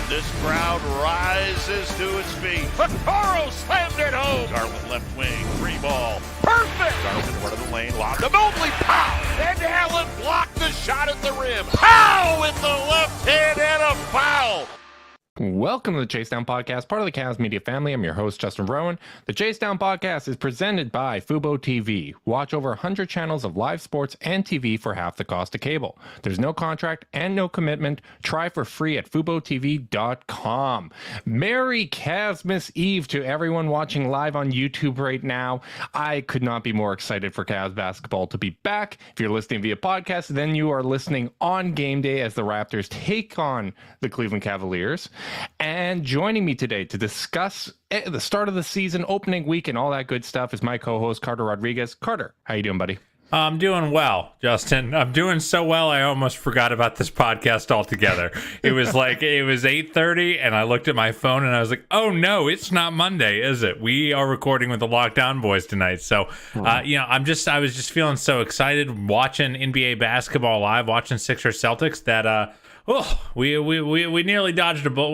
This crowd rises to its feet. Vaccaro slammed it home. Garland left wing, free ball. Perfect! Garland front of the lane, lob to Mobley. Pow! And Allen blocked the shot at the rim. Pow! With the left hand and a foul. Welcome to the Chase Down Podcast, part of the Cavs Media family. I'm your host, Justin Rowan. The Chase Down Podcast is presented by Fubo TV. Watch over 100 channels of live sports and TV for half the cost of cable. There's no contract and no commitment. Try for free at FuboTV.com. Merry Cavsmas Eve to everyone watching live on YouTube right now. I could not be more excited for Cavs basketball to be back. If you're listening via podcast, then you are listening on game day as the Raptors take on the Cleveland Cavaliers. And joining me today to discuss the start of the season, opening week, and all that good stuff is my co-host, Carter Rodriguez. Carter, how you doing, buddy? I'm doing well, Justin. I'm doing so well, I almost forgot about this podcast altogether. It was 8:30, and I looked at my phone, and I was like, oh, no, it's not Monday, is it? We are recording with the Lockdown Boys tonight. So, I was just feeling so excited watching NBA basketball live, watching Sixers Celtics that, we nearly dodged a bullet.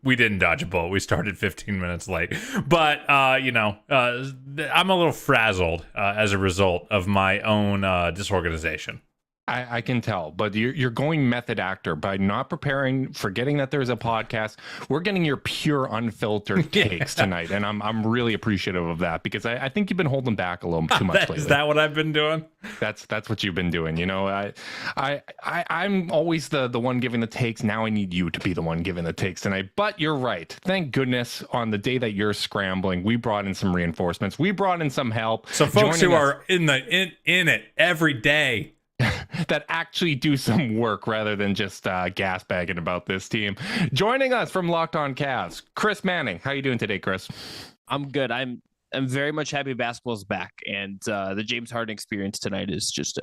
We didn't dodge a bullet. We started 15 minutes late. But, I'm a little frazzled as a result of my own disorganization. I can tell, but you're going method actor by not preparing, forgetting that there's a podcast. We're getting your pure, unfiltered takes tonight, and I'm really appreciative of that because I think you've been holding back a little too much lately. Is that what I've been doing? That's what you've been doing. You know, I'm always the one giving the takes. Now I need you to be the one giving the takes tonight. But you're right. Thank goodness on the day that you're scrambling, we brought in some reinforcements. We brought in some help. So folks who are in it every day. That actually do some work rather than just gas bagging about this team. Joining us from Locked On Cavs, Chris Manning. How you doing today, Chris? I'm good. I'm very much happy basketball's back, and the James Harden experience tonight is just a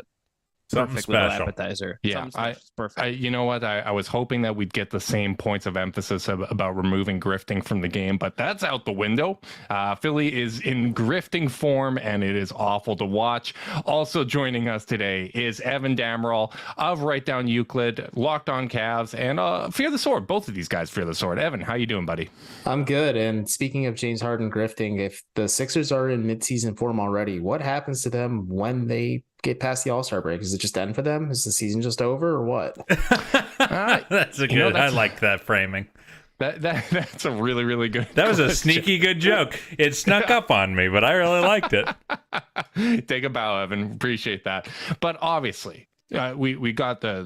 perfect little appetizer. Yeah, perfect. You know what? I was hoping that we'd get the same points of emphasis about removing grifting from the game, but that's out the window. Philly is in grifting form, and it is awful to watch. Also joining us today is Evan Dammarell of Right Down Euclid, Locked On Cavs, and Fear the Sword. Both of these guys fear the sword. Evan, how you doing, buddy? I'm good. And speaking of James Harden grifting, if the Sixers are in midseason form already, what happens to them when they get past the All-Star break? Is it just done for them? Is the season just over or what? That's a good. I like that framing. That's a really, really good. That was a sneaky good joke. It snuck up on me, but I really liked it. Take a bow, Evan. Appreciate that. But obviously, we got the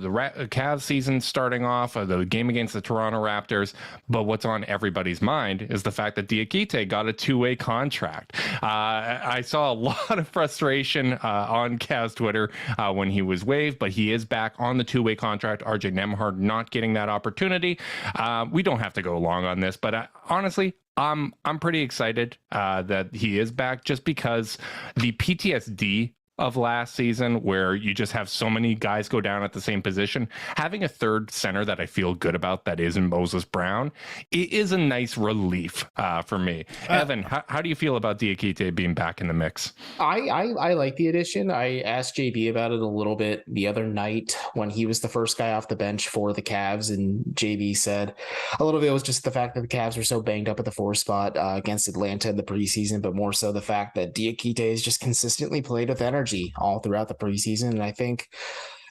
Cavs season starting off, the game against the Toronto Raptors, but what's on everybody's mind is the fact that Diakite got a two-way contract. I saw a lot of frustration on Cavs Twitter when he was waived, but he is back on the two-way contract. RJ Nembhard not getting that opportunity. We don't have to go long on this, but honestly, I'm pretty excited that he is back just because the PTSD of last season where you just have so many guys go down at the same position, having a third center that I feel good about that isn't Moses Brown, it is a nice relief for me. Evan, how do you feel about Diakite being back in the mix? I like the addition. I asked JB about it a little bit the other night when he was the first guy off the bench for the Cavs, and JB said a little bit was just the fact that the Cavs were so banged up at the 4 spot against Atlanta in the preseason, but more so the fact that Diakite has just consistently played with energy all throughout the preseason. And I think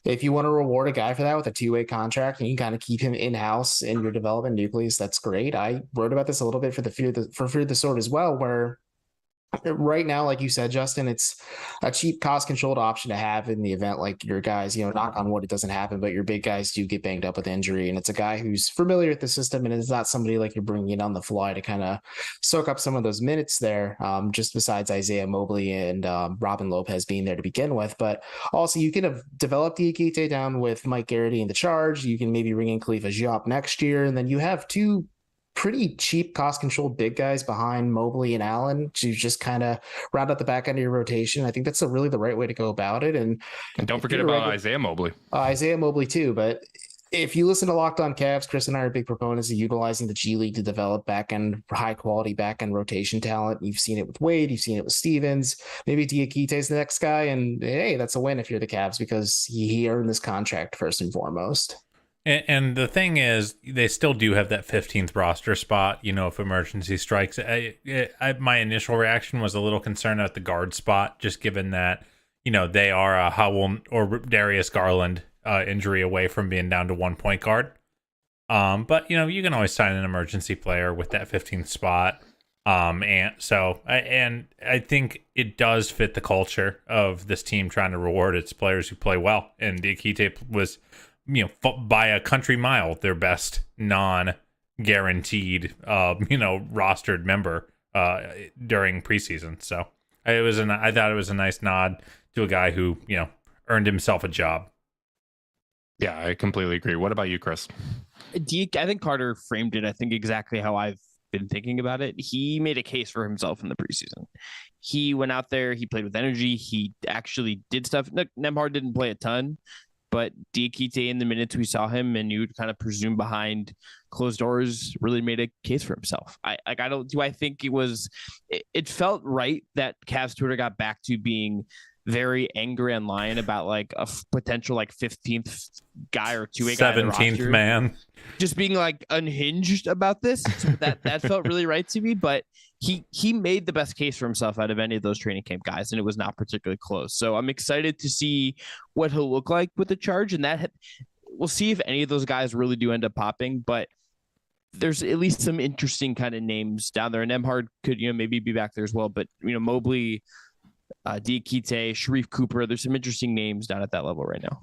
if you want to reward a guy for that with a two-way contract and you kind of keep him in-house in your development nucleus, that's great. I wrote about this a little bit for Fear the Sword as well, where right now, like you said, Justin, it's a cheap, cost-controlled option to have in the event like your guys, knock on wood, it doesn't happen, but your big guys do get banged up with injury. And it's a guy who's familiar with the system, and it's not somebody like you're bringing in on the fly to kind of soak up some of those minutes there, just besides Isaiah Mobley and Robin Lopez being there to begin with. But also, you can have developed Diakite down with Mike Garrity in the charge. You can maybe bring in Khalifa Diop next year, and then you have two pretty cheap, cost-controlled big guys behind Mobley and Allen to just kind of round out the back end of your rotation. I think that's really the right way to go about it. And don't forget about Isaiah Mobley. Isaiah Mobley too, but if you listen to Locked On Cavs, Chris and I are big proponents of utilizing the G League to develop high-quality back-end rotation talent. You've seen it with Wade. You've seen it with Stevens. Maybe Diakite is the next guy, and hey, that's a win if you're the Cavs because he earned this contract first and foremost. And the thing is, they still do have that 15th roster spot, if emergency strikes. My initial reaction was a little concerned at the guard spot, just given that, they are a Howell or Darius Garland injury away from being down to 1 point guard. But, you can always sign an emergency player with that 15th spot. And I think it does fit the culture of this team trying to reward its players who play well. And Diakite was, by a country mile, their best non-guaranteed, rostered member during preseason. So I thought it was a nice nod to a guy who, earned himself a job. Yeah, I completely agree. What about you, Chris? I think Carter framed it, I think, exactly how I've been thinking about it. He made a case for himself in the preseason. He went out there, he played with energy, he actually did stuff. Nembhard didn't play a ton, but Diakite, in the minutes we saw him, and you would kind of presume behind closed doors, really made a case for himself. I think it felt right that Cavs Twitter got back to being very angry online about like a potential like 15th guy or 2-way guy 17th man just being like unhinged about this. So that felt really right to me, but he made the best case for himself out of any of those training camp guys, and it was not particularly close. So I'm excited to see what he'll look like with the charge, and that we'll see if any of those guys really do end up popping, but there's at least some interesting kind of names down there, and Nembhard could maybe be back there as well, but Mobley, Diakite, Sharif Cooper, there's some interesting names down at that level right now.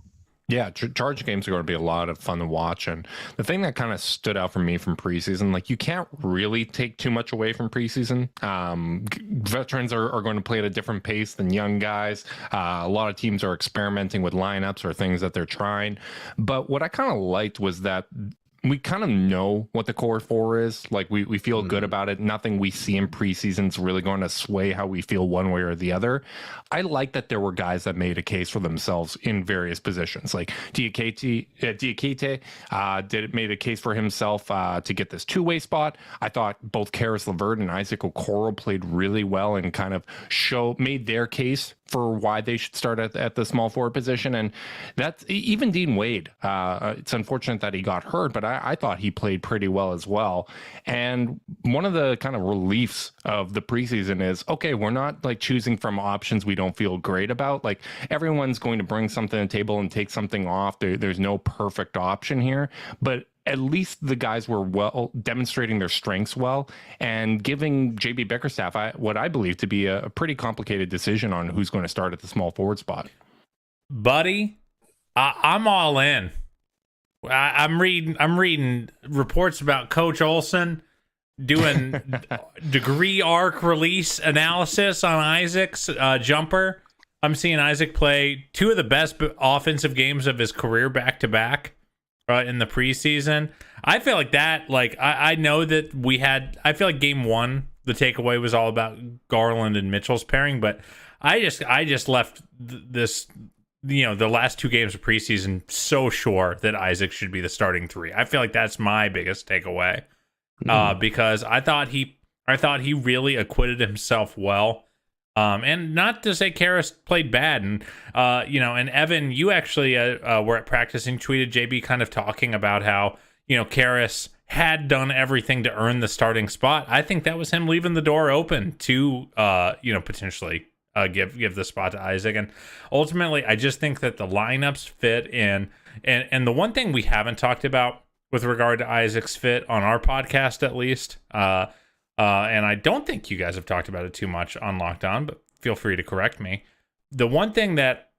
Yeah, charge games are going to be a lot of fun to watch. And the thing that kind of stood out for me from preseason, like you can't really take too much away from preseason. Veterans are going to play at a different pace than young guys. A lot of teams are experimenting with lineups or things that they're trying. But what I kind of liked was that we kind of know what the core four is. Like we feel good about it. Nothing we see in preseason is really going to sway how we feel one way or the other. I like that there were guys that made a case for themselves in various positions. Like Diakite made a case for himself to get this two-way spot. I thought both Caris LeVert and Isaac Okoro played really well and kind of made their case for why they should start at the small forward position. And that's even Dean Wade. It's unfortunate that he got hurt, but I thought he played pretty well as well. And one of the kind of reliefs of the preseason is, okay, we're not like choosing from options we don't feel great about. Like everyone's going to bring something to the table and take something off. There's no perfect option here, but at least the guys were demonstrating their strengths well and giving JB Bickerstaff what I believe to be a pretty complicated decision on who's going to start at the small forward spot. Buddy, I'm all in. I'm reading reports about Coach Olson doing degree arc release analysis on Isaac's jumper. I'm seeing Isaac play two of the best offensive games of his career back to back in the preseason. I feel like that, I know that I feel like game one, the takeaway was all about Garland and Mitchell's pairing, but I just left this, the last two games of preseason so sure that Isaac should be the starting three. I feel like that's my biggest takeaway because I thought he really acquitted himself well. And not to say Caris played bad, and and Evan, you actually were at practice and tweeted JB kind of talking about how Caris had done everything to earn the starting spot. I think that was him leaving the door open to potentially give the spot to Isaac, and ultimately I just think that the lineups fit in, and the one thing we haven't talked about with regard to Isaac's fit on our podcast at least. And I don't think you guys have talked about it too much on Locked On, but feel free to correct me. The one thing that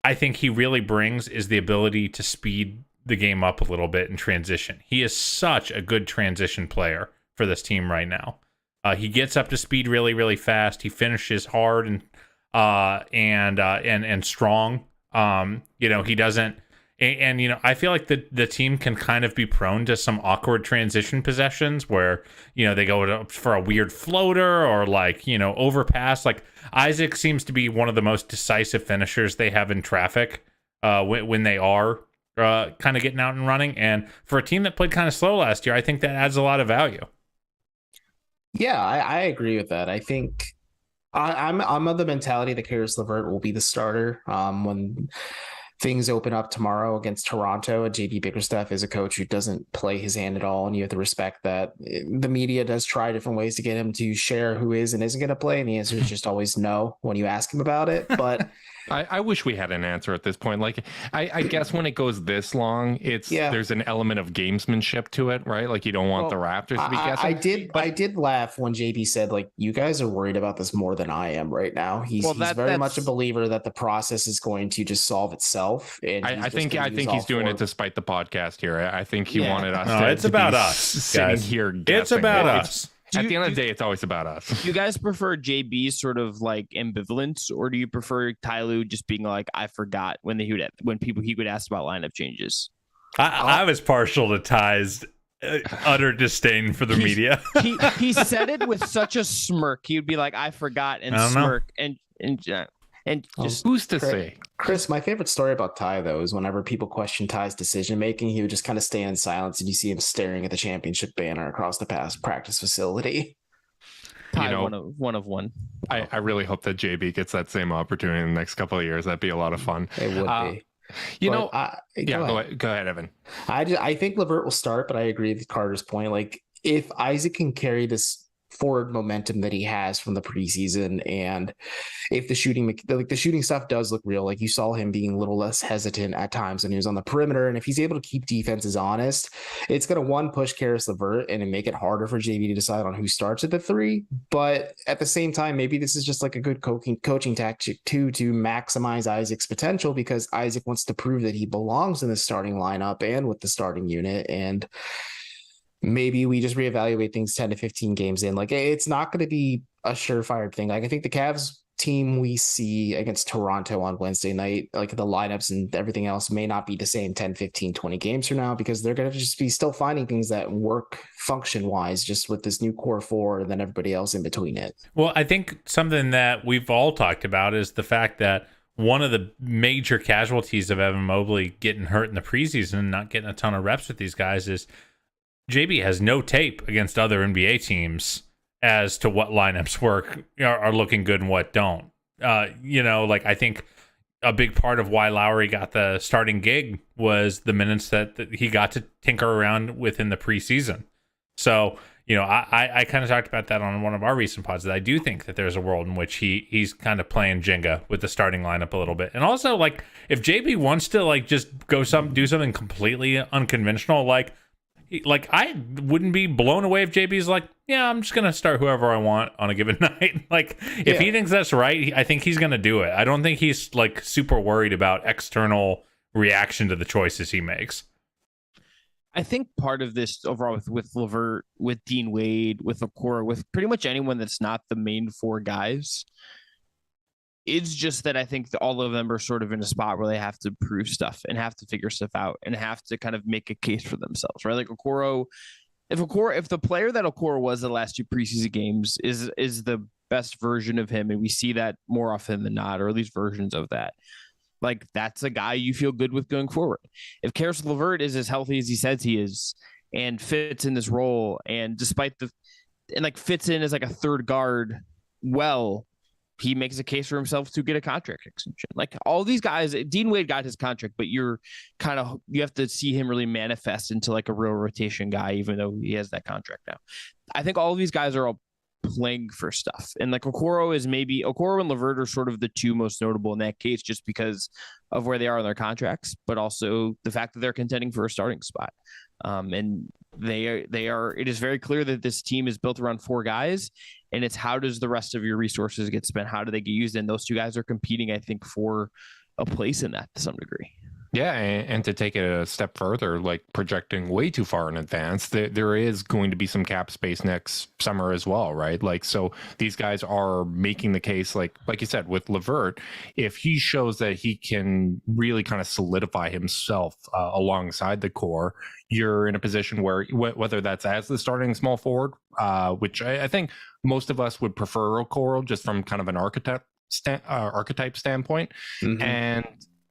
I think he really brings is the ability to speed the game up a little bit in transition. He is such a good transition player for this team right now. He gets up to speed really, really fast. He finishes hard and strong. He doesn't. And I feel like the team can kind of be prone to some awkward transition possessions where, they go for a weird floater or overpass. Like Isaac seems to be one of the most decisive finishers they have in traffic when they are kind of getting out and running. And for a team that played kind of slow last year, I think that adds a lot of value. Yeah, I agree with that. I think I'm of the mentality that Caris LeVert will be the starter when things open up tomorrow against Toronto, and JB Bickerstaff is a coach who doesn't play his hand at all, and you have to respect that. The media does try different ways to get him to share who is and isn't going to play, and the answer is just always no when you ask him about it. But I wish we had an answer at this point. Like, I guess when it goes this long, there's an element of gamesmanship to it, right? Like, you don't want the Raptors to be guessing. I did laugh when JB said, like, you guys are worried about this more than I am right now. He's very much a believer that the process is going to just solve itself. And I think he's doing it to spite the podcast here. I think he wanted us. No, it's about us, sitting guys. Here guessing. It's about us. At the end of the day, it's always about us. Do you guys prefer JB's sort of like ambivalence, or do you prefer Ty Lue just being like, I forgot when he would ask about lineup changes? I was partial to Ty's utter disdain for the media. he said it with such a smirk. He would be like, I forgot, and smirk and just who's to say? Chris, my favorite story about Ty, though, is whenever people question Ty's decision making, he would just kind of stay in silence, and you see him staring at the championship banner across the practice facility. Ty, one of one. I really hope that JB gets that same opportunity in the next couple of years. That'd be a lot of fun. It would be. Go ahead, Evan. I think LeVert will start, but I agree with Carter's point. Like, if Isaac can carry this forward momentum that he has from the preseason, and if the shooting stuff does look real, like you saw him being a little less hesitant at times when he was on the perimeter, and if he's able to keep defenses honest, it's going to push Caris LeVert and make it harder for JB to decide on who starts at the 3. But at the same time, maybe this is just like a good coaching tactic too, to maximize Isaac's potential, because Isaac wants to prove that he belongs in the starting lineup and with the starting unit. And maybe we just reevaluate things 10 to 15 games in. Like, it's not going to be a surefire thing. Like, I think the Cavs team we see against Toronto on Wednesday night, like the lineups and everything else, may not be the same 10, 15, 20 games from now, because they're going to just be still finding things that work function wise, just with this new core 4 and then everybody else in between it. Well, I think something that we've all talked about is the fact that one of the major casualties of Evan Mobley getting hurt in the preseason and not getting a ton of reps with these guys is JB has no tape against other NBA teams as to what lineups are looking good and what don't. I think a big part of why Lowry got the starting gig was the minutes that he got to tinker around within the preseason. So, I kind of talked about that on one of our recent pods, that I do think that there's a world in which he's kind of playing Jenga with the starting lineup a little bit. And also, like, if JB wants to just do something completely unconventional, like I wouldn't be blown away if JB's like, yeah, I'm just going to start whoever I want on a given night. If he thinks that's right, I think he's going to do it. I don't think he's super worried about external reaction to the choices he makes. I think part of this overall with LeVert, with Dean Wade, with Okoro, with pretty much anyone that's not the main 4 guys, it's just that I think that all of them are sort of in a spot where they have to prove stuff and have to figure stuff out and have to kind of make a case for themselves, right? Like Okoro, if the player that Okoro was the last 2 preseason games is the best version of him, and we see that more often than not, or at least versions of that, like, that's a guy you feel good with going forward. If Caris LeVert is as healthy as he says he is and fits in this role, and fits in as like a third guard, he makes a case for himself to get a contract extension. Like, all these guys, Dean Wade got his contract, but you have to see him really manifest into like a real rotation guy, even though he has that contract now. I think all of these guys are all playing for stuff. And like Okoro and LeVert are sort of the 2 most notable in that case, just because of where they are in their contracts, but also the fact that they're contending for a starting spot. And it is very clear that this team is built around 4 guys, and it's how does the rest of your resources get spent? How do they get used? And those 2 guys are competing, I think, for a place in that to some degree. Yeah, and to take it a step further, like projecting way too far in advance, there is going to be some cap space next summer as well, right? Like, so these guys are making the case, like you said, with LeVert, if he shows that he can really kind of solidify himself alongside the core, you're in a position where whether that's as the starting small forward, which I think most of us would prefer Okoro just from kind of an archetype standpoint,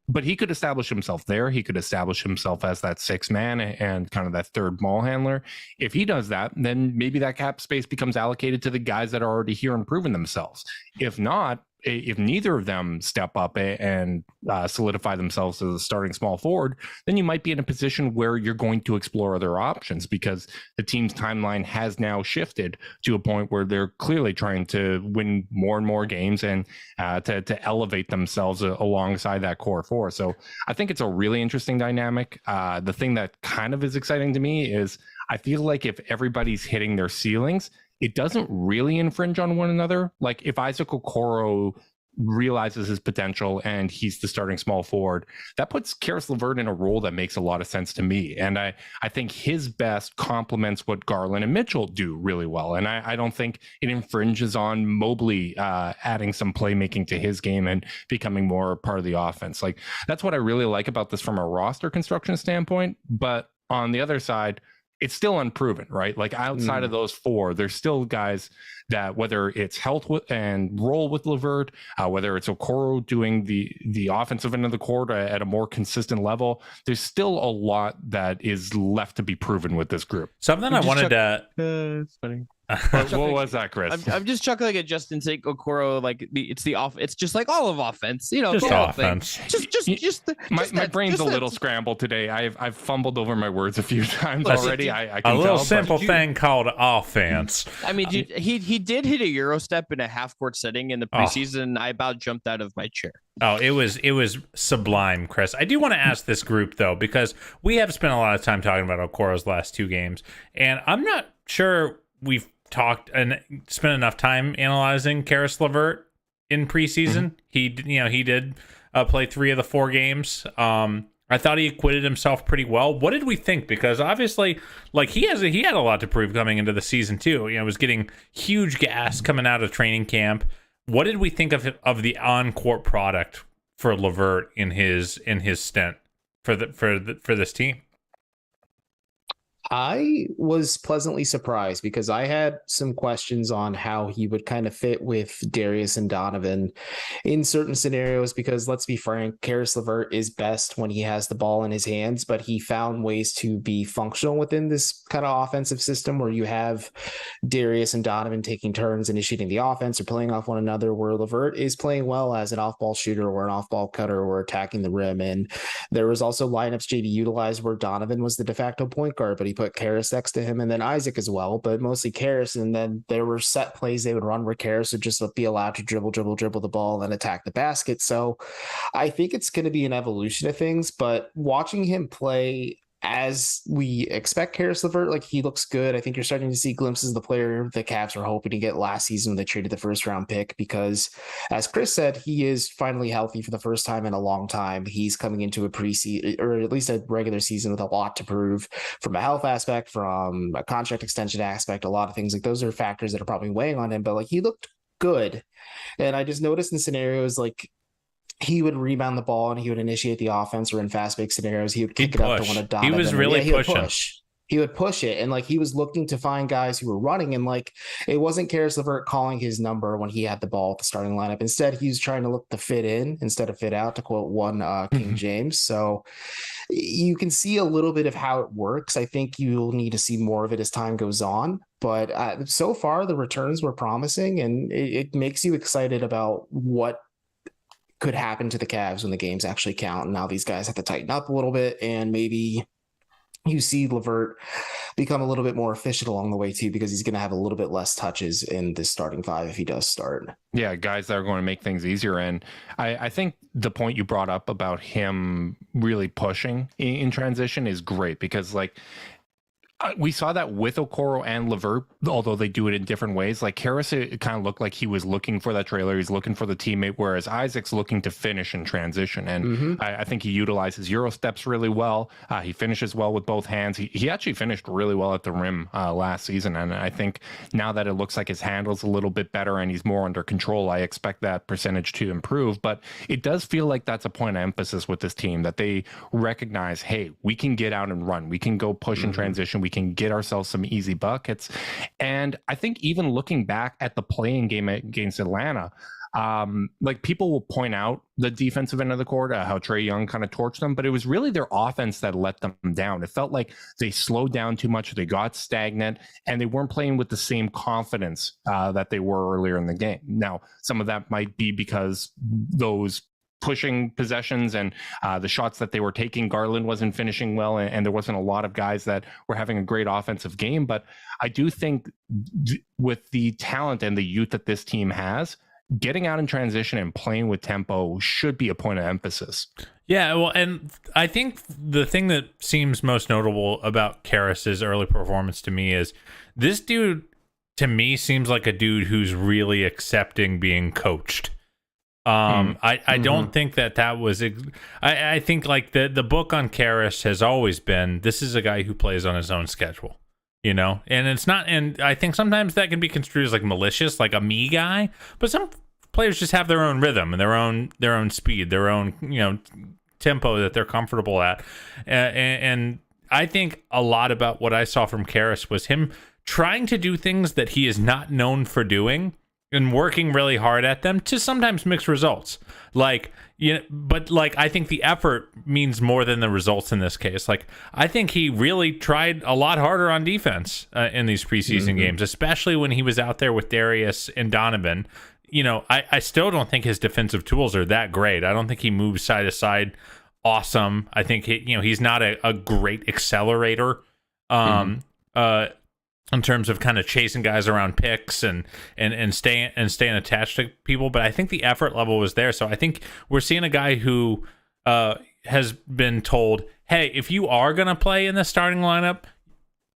but he could establish himself there. He could establish himself as that 6th man and kind of that third ball handler. If he does that, then maybe that cap space becomes allocated to the guys that are already here and proven themselves. If not, if neither of them step up and solidify themselves as a starting small forward, then you might be in a position where you're going to explore other options, because the team's timeline has now shifted to a point where they're clearly trying to win more and more games and to elevate themselves alongside that core four. So I think it's a really interesting dynamic. The thing that kind of is exciting to me is I feel like if everybody's hitting their ceilings, it doesn't really infringe on one another. Like if Isaac Okoro realizes his potential and he's the starting small forward, that puts Caris LeVert in a role that makes a lot of sense to me. And I think his best complements what Garland and Mitchell do really well. And I don't think it infringes on Mobley adding some playmaking to his game and becoming more part of the offense. Like that's what I really like about this from a roster construction standpoint. But on the other side, it's still unproven, right? Like outside of those four, there's still guys that, whether it's health and role with LeVert, whether it's Okoro doing the offensive end of the court at a more consistent level, there's still a lot that is left to be proven with this group. Something I wanted to... It's funny. What was that, Chris? I'm just chuckling at Justin saying Okoro, like it's just like all of offense, you know, Just the whole offense. thing. My brain's a little scrambled today. I've fumbled over my words a few times already. I can A little tell, simple thing called offense. I mean, he did hit a Euro step in a half court setting in the preseason. I about jumped out of my chair. Oh, it was sublime, Chris. I do want to ask this group though, because we have spent a lot of time talking about Okoro's last two games, and I'm not sure we've talked and spent enough time analyzing Caris LeVert in preseason. He did play 3 of the 4 games. I thought he acquitted himself pretty well. What did we think? Because obviously, like he had a lot to prove coming into the season too. You know, was getting huge gas coming out of training camp. What did we think of the on-court product for LeVert in his stint for this team? I was pleasantly surprised because I had some questions on how he would kind of fit with Darius and Donovan in certain scenarios, because let's be frank, Caris LeVert is best when he has the ball in his hands, but he found ways to be functional within this kind of offensive system where you have Darius and Donovan taking turns initiating the offense or playing off one another, where LeVert is playing well as an off-ball shooter or an off-ball cutter or attacking the rim. And there was also lineups JD utilized where Donovan was the de facto point guard, but he put Caris next to him and then Isaac as well, but mostly Caris. And then there were set plays they would run where Caris would just be allowed to dribble the ball and attack the basket. So I think it's going to be an evolution of things, but watching him play as we expect Caris LeVert, like he looks good. I think you're starting to see glimpses of the player the Cavs were hoping to get last season when they traded the first round pick, because as Chris said, he is finally healthy for the first time in a long time. He's coming into a preseason, or at least a regular season, with a lot to prove from a health aspect, from a contract extension aspect, a lot of things. Like those are factors that are probably weighing on him, but like he looked good. And I just noticed in scenarios like he would rebound the ball and he would initiate the offense, or in fast break scenarios, he would kick it up to one of Donovan. He was really pushing. He would push it, and like he was looking to find guys who were running, and like it wasn't Caris LeVert calling his number when he had the ball at the starting lineup. Instead, he was trying to look to fit in instead of fit out, to quote one King James. So you can see a little bit of how it works. I think you'll need to see more of it as time goes on. But so far, the returns were promising, and it makes you excited about what could happen to the Cavs when the games actually count. And now these guys have to tighten up a little bit, and maybe you see LeVert become a little bit more efficient along the way too, because he's going to have a little bit less touches in this starting 5 if he does start. Yeah, guys that are going to make things easier. And I think the point you brought up about him really pushing in transition is great, because like we saw that with Okoro and LeVert, although they do it in different ways. Like Caris, it kind of looked like he was looking for that trailer. He's looking for the teammate, whereas Isaac's looking to finish in transition. And I think he utilizes Euro steps really well. He finishes well with both hands. He actually finished really well at the rim last season. And I think now that it looks like his handle's a little bit better and he's more under control, I expect that percentage to improve. But it does feel like that's a point of emphasis with this team, that they recognize, hey, we can get out and run. We can go push in transition. We we can get ourselves some easy buckets. And I think even looking back at the playing game against Atlanta, like people will point out the defensive end of the court, how Trae Young kind of torched them, but it was really their offense that let them down. It felt like they slowed down too much, they got stagnant, and they weren't playing with the same confidence that they were earlier in the game. Now, some of that might be because those pushing possessions and the shots that they were taking, Garland wasn't finishing well, and there wasn't a lot of guys that were having a great offensive game. But I do think with the talent and the youth that this team has, getting out in transition and playing with tempo should be a point of emphasis. Yeah, well, and I think the thing that seems most notable about Karas's early performance to me is this dude, to me, seems like a dude who's really accepting being coached. I don't think that was. I think like the book on Caras has always been, this is a guy who plays on his own schedule, you know, and it's not. And I think sometimes that can be construed as like malicious, like a me guy. But some players just have their own rhythm and their own speed, their own tempo that they're comfortable at. And I think a lot about what I saw from Caras was him trying to do things that he is not known for doing, and working really hard at them to sometimes mix results. But I think the effort means more than the results in this case. Like, I think he really tried a lot harder on defense in these preseason games, especially when he was out there with Darius and Donovan. I still don't think his defensive tools are that great. I don't think he moves side to side awesome. I think he's not a great accelerator. In terms of kind of chasing guys around picks and staying attached to people, but I think the effort level was there. So I think we're seeing a guy who has been told, hey, if you are going to play in the starting lineup,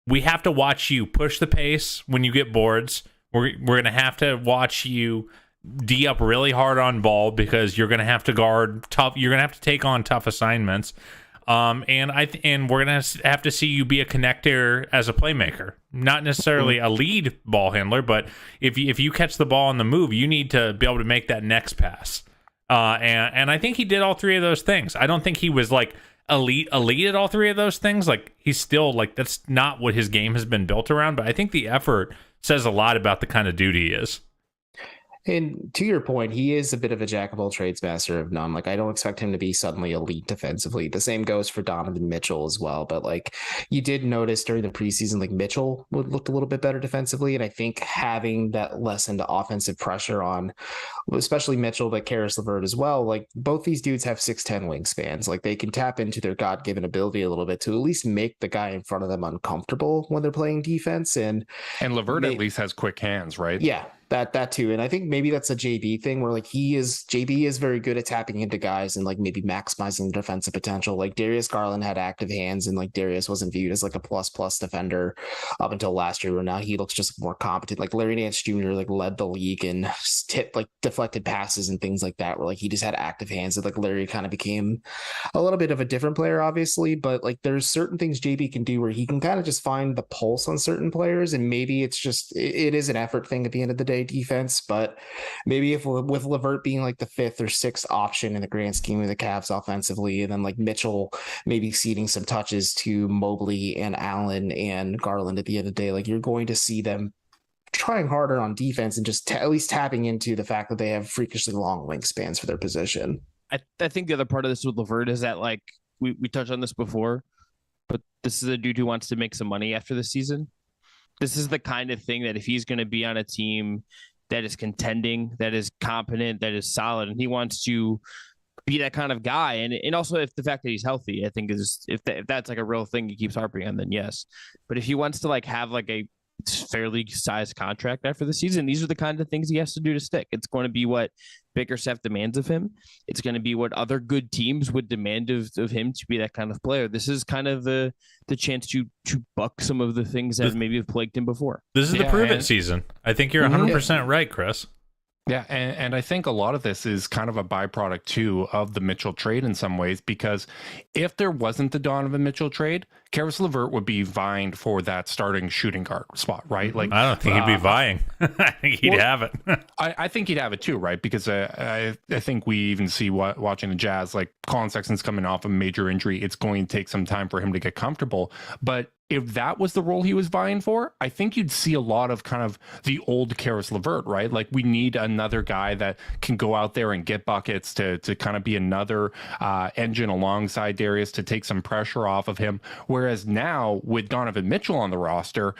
we have to watch you push the pace when you get boards. We're going to have to watch you D up really hard on ball because you're going to have to guard tough. You're going to have to take on tough assignments. And we're gonna have to see you be a connector as a playmaker, not necessarily a lead ball handler, but if you catch the ball on the move, you need to be able to make that next pass. And I think he did all three of those things. I don't think he was like elite at all three of those things. Like, he's still like, that's not what his game has been built around. But I think the effort says a lot about the kind of dude he is. And to your point, he is a bit of a jack of all trades, master of none. Like, I don't expect him to be suddenly elite defensively. The same goes for Donovan Mitchell as well. But like, you did notice during the preseason, like Mitchell looked a little bit better defensively. And I think having that lessened offensive pressure on, especially Mitchell, but Caris LeVert as well, like both these dudes have 6'10" wingspans. Like, they can tap into their God-given ability a little bit to at least make the guy in front of them uncomfortable when they're playing defense. And LeVert at least has quick hands, right? Yeah. That too. And I think maybe that's a JB thing where like JB is very good at tapping into guys and like maybe maximizing the defensive potential. Like Darius Garland had active hands and like Darius wasn't viewed as like a plus defender up until last year, where now he looks just more competent. Like Larry Nance Jr. like led the league and like deflected passes and things like that, where like he just had active hands. And like Larry kind of became a little bit of a different player, obviously, but like there's certain things JB can do where he can kind of just find the pulse on certain players. And maybe it's just, it is an effort thing at the end of the day, defense, but maybe if with LeVert being like the 5th or 6th option in the grand scheme of the Cavs offensively, and then like Mitchell maybe ceding some touches to Mobley and Allen and Garland at the end of the day, like you're going to see them trying harder on defense and just at least tapping into the fact that they have freakishly long wingspans for their position. I think the other part of this with LeVert is that like we touched on this before, but this is a dude who wants to make some money after the season. This is the kind of thing that if he's going to be on a team that is contending, that is competent, that is solid, and he wants to be that kind of guy. And also if the fact that he's healthy, I think is if that's like a real thing he keeps harping on, then yes. But if he wants to like have like a fairly sized contract after the season, these are the kind of things he has to do to stick. It's going to be what Bickerstaff demands of him. It's going to be what other good teams would demand of him to be that kind of player. This is kind of the chance to buck some of the things that maybe have plagued him before. This is the prove it season. I think you're 100% right, Chris. Yeah, and I think a lot of this is kind of a byproduct, too, of the Mitchell trade in some ways, because if there wasn't the Donovan Mitchell trade, Caris LeVert would be vying for that starting shooting guard spot, right? Like, I don't think he'd be vying. I think he'd have it. I think he'd have it, too, right? Because I think we even see watching the Jazz, like Colin Sexton's coming off a major injury. It's going to take some time for him to get comfortable. But if that was the role he was vying for, I think you'd see a lot of kind of the old Karis LeVert, right? Like we need another guy that can go out there and get buckets to kind of be another engine alongside Darius to take some pressure off of him. Whereas now with Donovan Mitchell on the roster,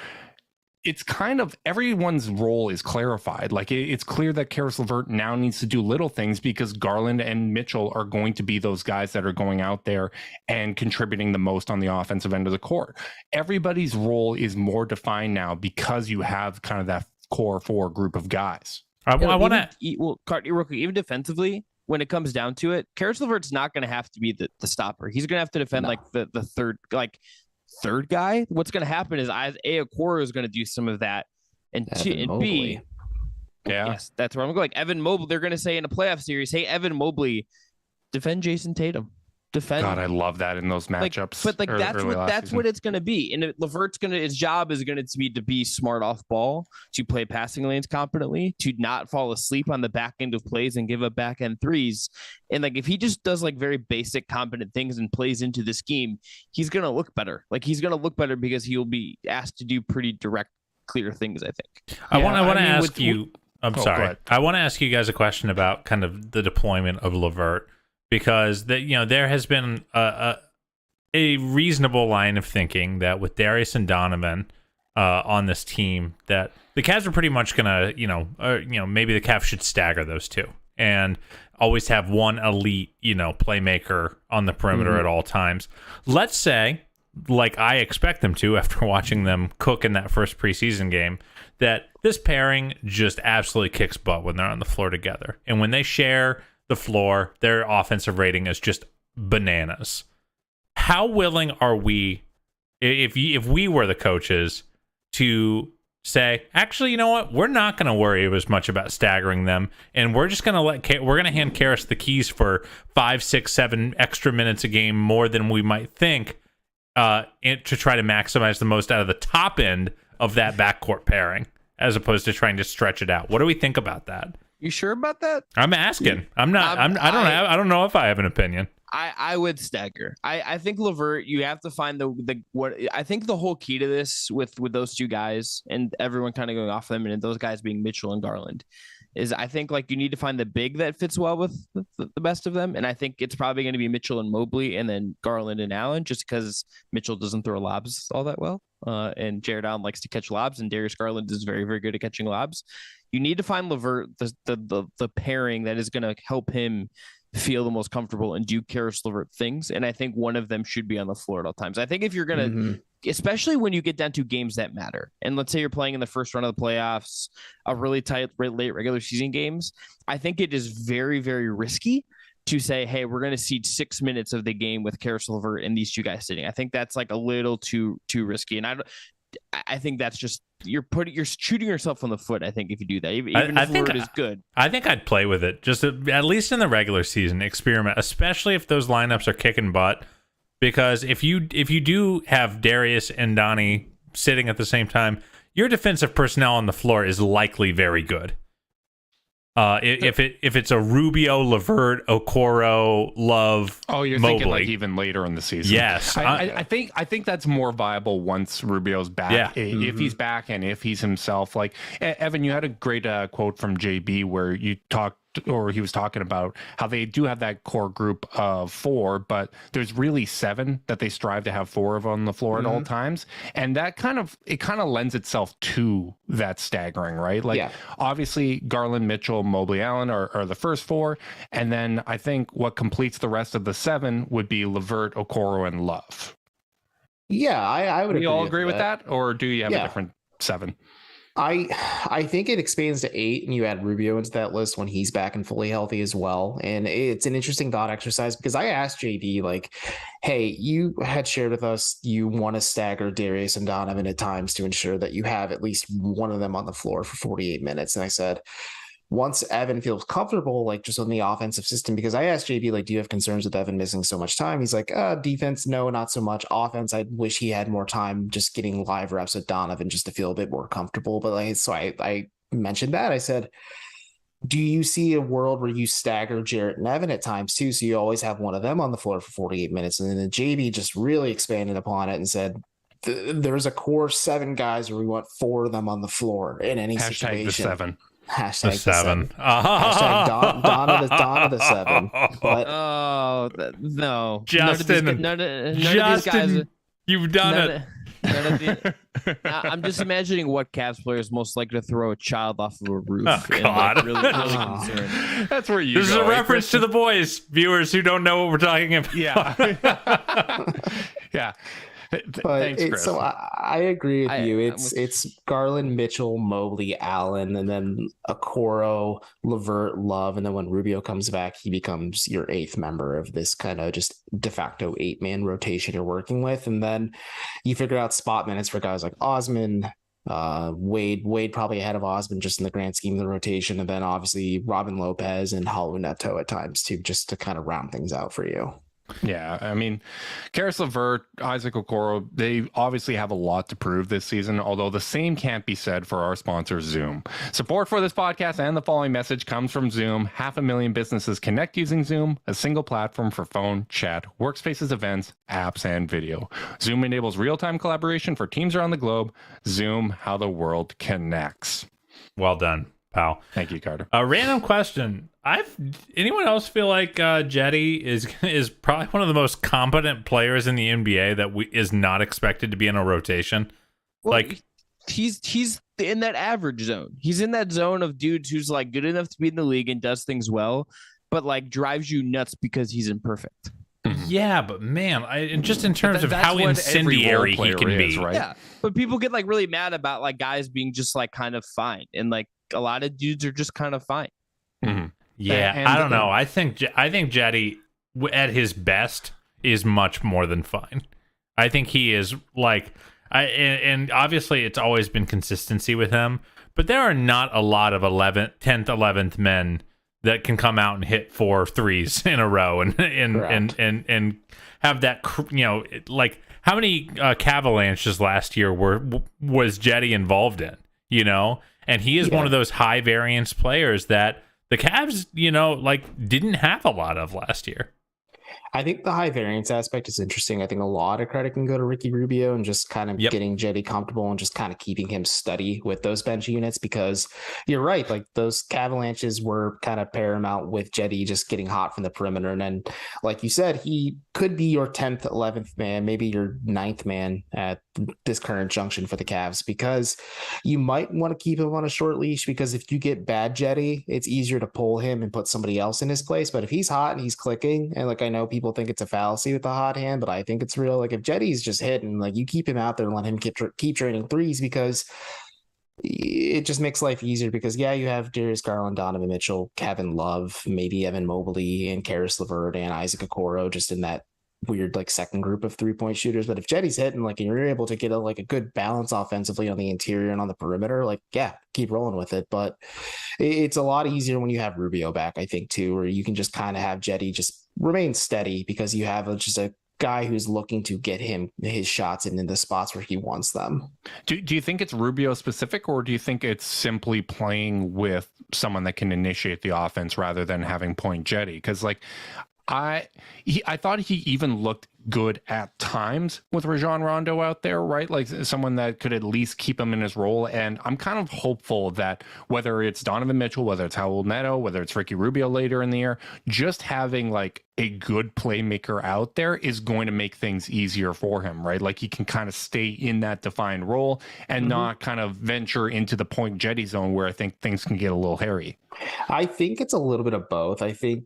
it's kind of everyone's role is clarified. Like it's clear that Karis LeVert now needs to do little things because Garland and Mitchell are going to be those guys that are going out there and contributing the most on the offensive end of the court. Everybody's role is more defined now because you have kind of that core four group of guys. I want to real quick, even defensively, when it comes down to it, Karis LeVert's not going to have to be the stopper. He's going to have to defend like the third guy. What's going to happen is Okoro is going to do some of that, and B, yes, that's where I'm going. Like Evan Mobley, they're going to say in a playoff series, "Hey, Evan Mobley, defend Jason Tatum." Defend. God, I love that in those matchups. That's what it's going to be. And LeVert's his job is going to be smart off ball, to play passing lanes competently, to not fall asleep on the back end of plays and give up back end threes. And like if he just does like very basic competent things and plays into the scheme, he's going to look better. Like he's going to look better because he'll be asked to do pretty direct, clear things, I think. I want to ask you. I'm sorry. I want to ask you guys a question about kind of the deployment of LeVert. Because there has been a reasonable line of thinking that with Darius and Donovan on this team, that the Cavs are pretty much gonna, maybe the Cavs should stagger those two and always have one elite, playmaker on the perimeter at all times. Let's say, like I expect them to after watching them cook in that first preseason game, that this pairing just absolutely kicks butt when they're on the floor together, and when they share the floor, their offensive rating is just bananas. How willing are we, if we were the coaches, to say, actually, you know what, we're not going to worry as much about staggering them, and we're just going to hand Karis the keys for 5, 6, 7 extra minutes a game more than we might think, to try to maximize the most out of the top end of that backcourt pairing, as opposed to trying to stretch it out. What do we think about that? You sure about that? I'm asking. I don't know if I have an opinion. I would stagger. I think LeVert, you have to find what I think the whole key to this with those two guys and everyone kind of going off them, and those guys being Mitchell and Garland, is I think like you need to find the big that fits well with the best of them. And I think it's probably going to be Mitchell and Mobley and then Garland and Allen, just because Mitchell doesn't throw lobs all that well. And Jared Allen likes to catch lobs, and Darius Garland is very, very good at catching lobs. You need to find LeVert the pairing that is going to help him feel the most comfortable and do Karis LeVert things. And I think one of them should be on the floor at all times. I think if you're going to, especially when you get down to games that matter, and let's say you're playing in the first round of the playoffs, a really tight late regular season games, I think it is very, very risky to say, hey, we're going to cede 6 minutes of the game with Karis LeVert and these two guys sitting. I think that's like a little too risky. And I think that's just, you're shooting yourself in the foot, I think, if you do that. Even if LeVert is good. I think I'd play with it, just at least in the regular season, experiment, especially if those lineups are kicking butt. Because if you do have Darius and Donnie sitting at the same time, your defensive personnel on the floor is likely very good. If it's a Rubio, LeVert, Okoro, Love, you're Mobley. Thinking like even later in the season. Yes, I think that's more viable once Rubio's back. Yeah. If he's back and if he's himself. Like Evan, you had a great quote from JB where you talked, or he was talking about how they do have that core group of 4, but there's really 7 that they strive to have 4 of on the floor at all times. And that kind of lends itself to that staggering, right? Like obviously Garland, Mitchell, Mobley, Allen are the first 4. And then I think what completes the rest of the 7 would be LeVert, Okoro, and Love. Yeah, I would. Do you all agree with that? Or do you have a different 7? I think it expands to 8, and you add Rubio into that list when he's back and fully healthy as well. And it's an interesting thought exercise, because I asked JD, like, hey, you had shared with us you want to stagger Darius and Donovan at times to ensure that you have at least one of them on the floor for 48 minutes. And I said, once Evan feels comfortable, like just on the offensive system, because I asked JB, like, do you have concerns with Evan missing so much time? He's like, defense, no, not so much. Offense, I wish he had more time just getting live reps with Donovan just to feel a bit more comfortable. But like, so I mentioned that. I said, do you see a world where you stagger Jarrett and Evan at times too? So you always have one of them on the floor for 48 minutes. And then JB just really expanded upon it and said, there's a core 7 guys where we want 4 of them on the floor in any situation. The 7. Hashtag The 7. Hashtag Dawn of the 7. But no, Justin, none of these guys. You've done it. I'm just imagining what Cavs players most likely to throw a child off of a roof. Oh, and, God. really concerned. That's where you This is a reference to The Boys, viewers who don't know what we're talking about. Yeah. Yeah. But Thanks, Chris. so I agree with you. It's Garland, Mitchell, Mobley, Allen, and then Okoro, LeVert, Love, and then when Rubio comes back, he becomes your 8th member of this kind of just de facto 8-man rotation you're working with, and then you figure out spot minutes for guys like Osman. Wade probably ahead of Osman just in the grand scheme of the rotation, and then obviously Robin Lopez and Halu Neto at times too, just to kind of round things out for you. Yeah, I mean, Karis LeVert, Isaac Okoro, they obviously have a lot to prove this season, although the same can't be said for our sponsor, Zoom. Support for this podcast and the following message comes from Zoom. 500,000 businesses connect using Zoom, a single platform for phone, chat, workspaces, events, apps, and video. Zoom enables real-time collaboration for teams around the globe. Zoom, how the world connects. Well done, pal. Thank you, Carter. A random question. Anyone else feel like Cedi is probably one of the most competent players in the NBA that is not expected to be in a rotation? Well, like he's in that average zone. He's in that zone of dudes who's like good enough to be in the league and does things well, but like drives you nuts because he's imperfect. Yeah, but man, just in terms of how incendiary he can be, right? Yeah, but people get like really mad about like guys being just like kind of fine, and like a lot of dudes are just kind of fine. Mm-hmm. Yeah, and I don't know. I think Cedi at his best is much more than fine. I think he is like, and obviously it's always been consistency with him, but there are not a lot of 10th, 11th men that can come out and hit 4 threes in a row and have that, like how many Cavaliers last year was Cedi involved in, and he is one of those high variance players that the Cavs, didn't have a lot of last year. I think the high variance aspect is interesting. I think a lot of credit can go to Ricky Rubio and just kind of getting Cedi comfortable and just kind of keeping him steady with those bench units, because you're right. Like those Avalanches were kind of paramount with Cedi just getting hot from the perimeter. And then, like you said, he could be your 10th, 11th man, maybe your 9th man at this current junction for the Cavs, because you might want to keep him on a short leash, because if you get bad Cedi, it's easier to pull him and put somebody else in his place. But if he's hot and he's clicking, and like I know people think it's a fallacy with the hot hand, but I think it's real. Like if Cedi's just hitting, like you keep him out there and let him keep draining threes, because it just makes life easier. Because you have Darius Garland, Donovan Mitchell, Kevin Love, maybe Evan Mobley, and Karis LeVert and Isaac Okoro just in that weird like second group of 3-point shooters. But if Cedi's hitting, like, and you're able to get a good balance offensively on the interior and on the perimeter, like keep rolling with it. But it's a lot easier when you have Rubio back, I think, too, where you can just kind of have Cedi just remain steady, because you have just a guy who's looking to get him his shots in the spots where he wants them. Do you think it's Rubio specific, or do you think it's simply playing with someone that can initiate the offense rather than having point Cedi? Because like I thought he even looked good at times with Rajon Rondo out there, right? Like someone that could at least keep him in his role. And I'm kind of hopeful that whether it's Donovan Mitchell, whether it's Raul Neto, whether it's Ricky Rubio later in the year, just having like a good playmaker out there is going to make things easier for him, right? Like he can kind of stay in that defined role and not kind of venture into the point Cedi zone where I think things can get a little hairy. I think it's a little bit of both. I think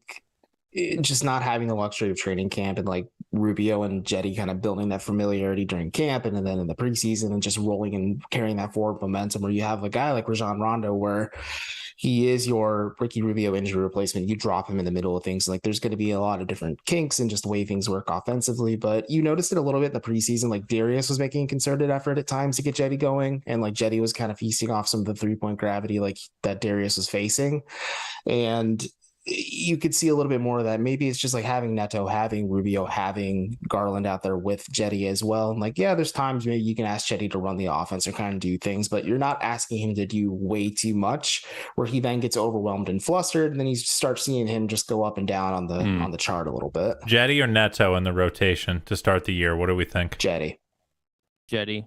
just not having the luxury of training camp and like Rubio and Cedi kind of building that familiarity during camp and then in the preseason and just rolling and carrying that forward momentum, where you have a guy like Rajon Rondo where he is your Ricky Rubio injury replacement. You drop him in the middle of things. Like there's going to be a lot of different kinks and just the way things work offensively, but you noticed it a little bit in the preseason. Like Darius was making a concerted effort at times to get Cedi going, and like Cedi was kind of feasting off some of the 3-point gravity like that Darius was facing. And you could see a little bit more of that. Maybe it's just like having Neto, having Rubio, having Garland out there with Cedi as well. And like, there's times maybe you can ask Cedi to run the offense or kind of do things, but you're not asking him to do way too much where he then gets overwhelmed and flustered. And then you start seeing him just go up and down on the chart a little bit. Cedi or Neto in the rotation to start the year? What do we think? Cedi. Cedi.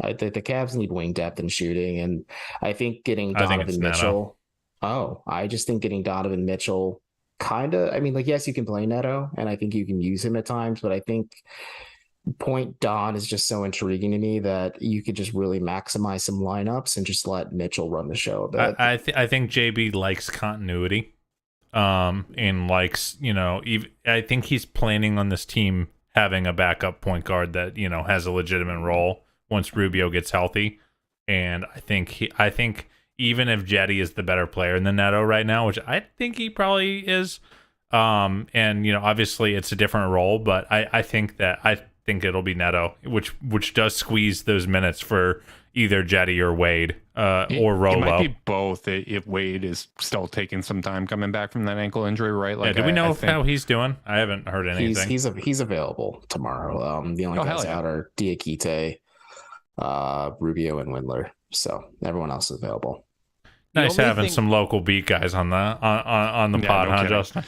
I think the Cavs need wing depth and shooting, and I think getting I think it's Donovan Neto. Mitchell. Oh, I just think getting Donovan Mitchell kind of. I mean, like, yes, you can play Neto, and I think you can use him at times, but I think point Don is just so intriguing to me that you could just really maximize some lineups and just let Mitchell run the show a bit. I think JB likes continuity, and likes, I think he's planning on this team having a backup point guard that has a legitimate role once Rubio gets healthy, and I think even if Cedi is the better player than Neto right now, which I think he probably is, and obviously it's a different role, but I think it'll be Neto, which does squeeze those minutes for either Cedi or Wade, or Rolo. It might be both if Wade is still taking some time coming back from that ankle injury, right? Like, do we know how he's doing? I haven't heard anything. He's available tomorrow. The only guys out are Diakite, Rubio, and Windler. So everyone else is available. Nice having some local beat guys on the pod, huh, Justin?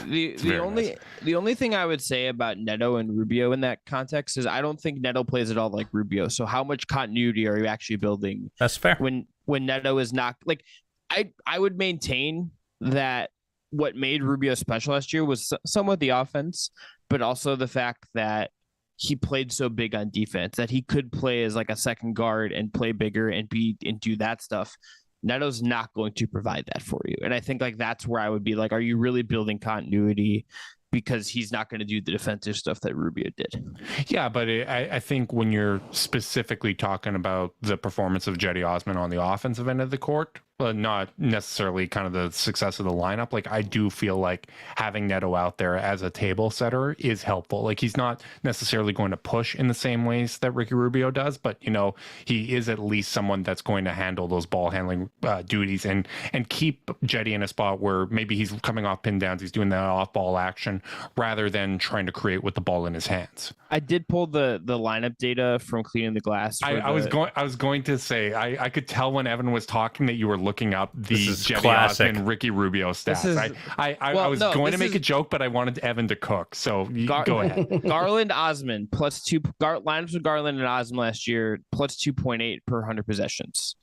The only thing I would say about Neto and Rubio in that context is I don't think Neto plays at all like Rubio. So how much continuity are you actually building? That's fair. When Neto is not like, I would maintain that what made Rubio special last year was somewhat the offense, but also the fact that he played so big on defense that he could play as like a second guard and play bigger and do that stuff. Neto's not going to provide that for you. And I think like that's where I would be like, are you really building continuity? Because he's not going to do the defensive stuff that Rubio did. Yeah, but I think when you're specifically talking about the performance of Cedi Osman on the offensive end of the court, but not necessarily kind of the success of the lineup, like I do feel like having Neto out there as a table setter is helpful. Like he's not necessarily going to push in the same ways that Ricky Rubio does, but he is at least someone that's going to handle those ball handling duties and keep Cedi in a spot where maybe he's coming off pin downs, he's doing that off ball action rather than trying to create with the ball in his hands. I did pull the lineup data from Cleaning the Glass. I was going to say I could tell when Evan was talking that you were looking up the Cedi Osman Ricky Rubio stats. I was going to make a joke, but I wanted Evan to cook. So go ahead. Garland Osman +2 lineups with Garland and Osman last year +2.8 per 100 possessions.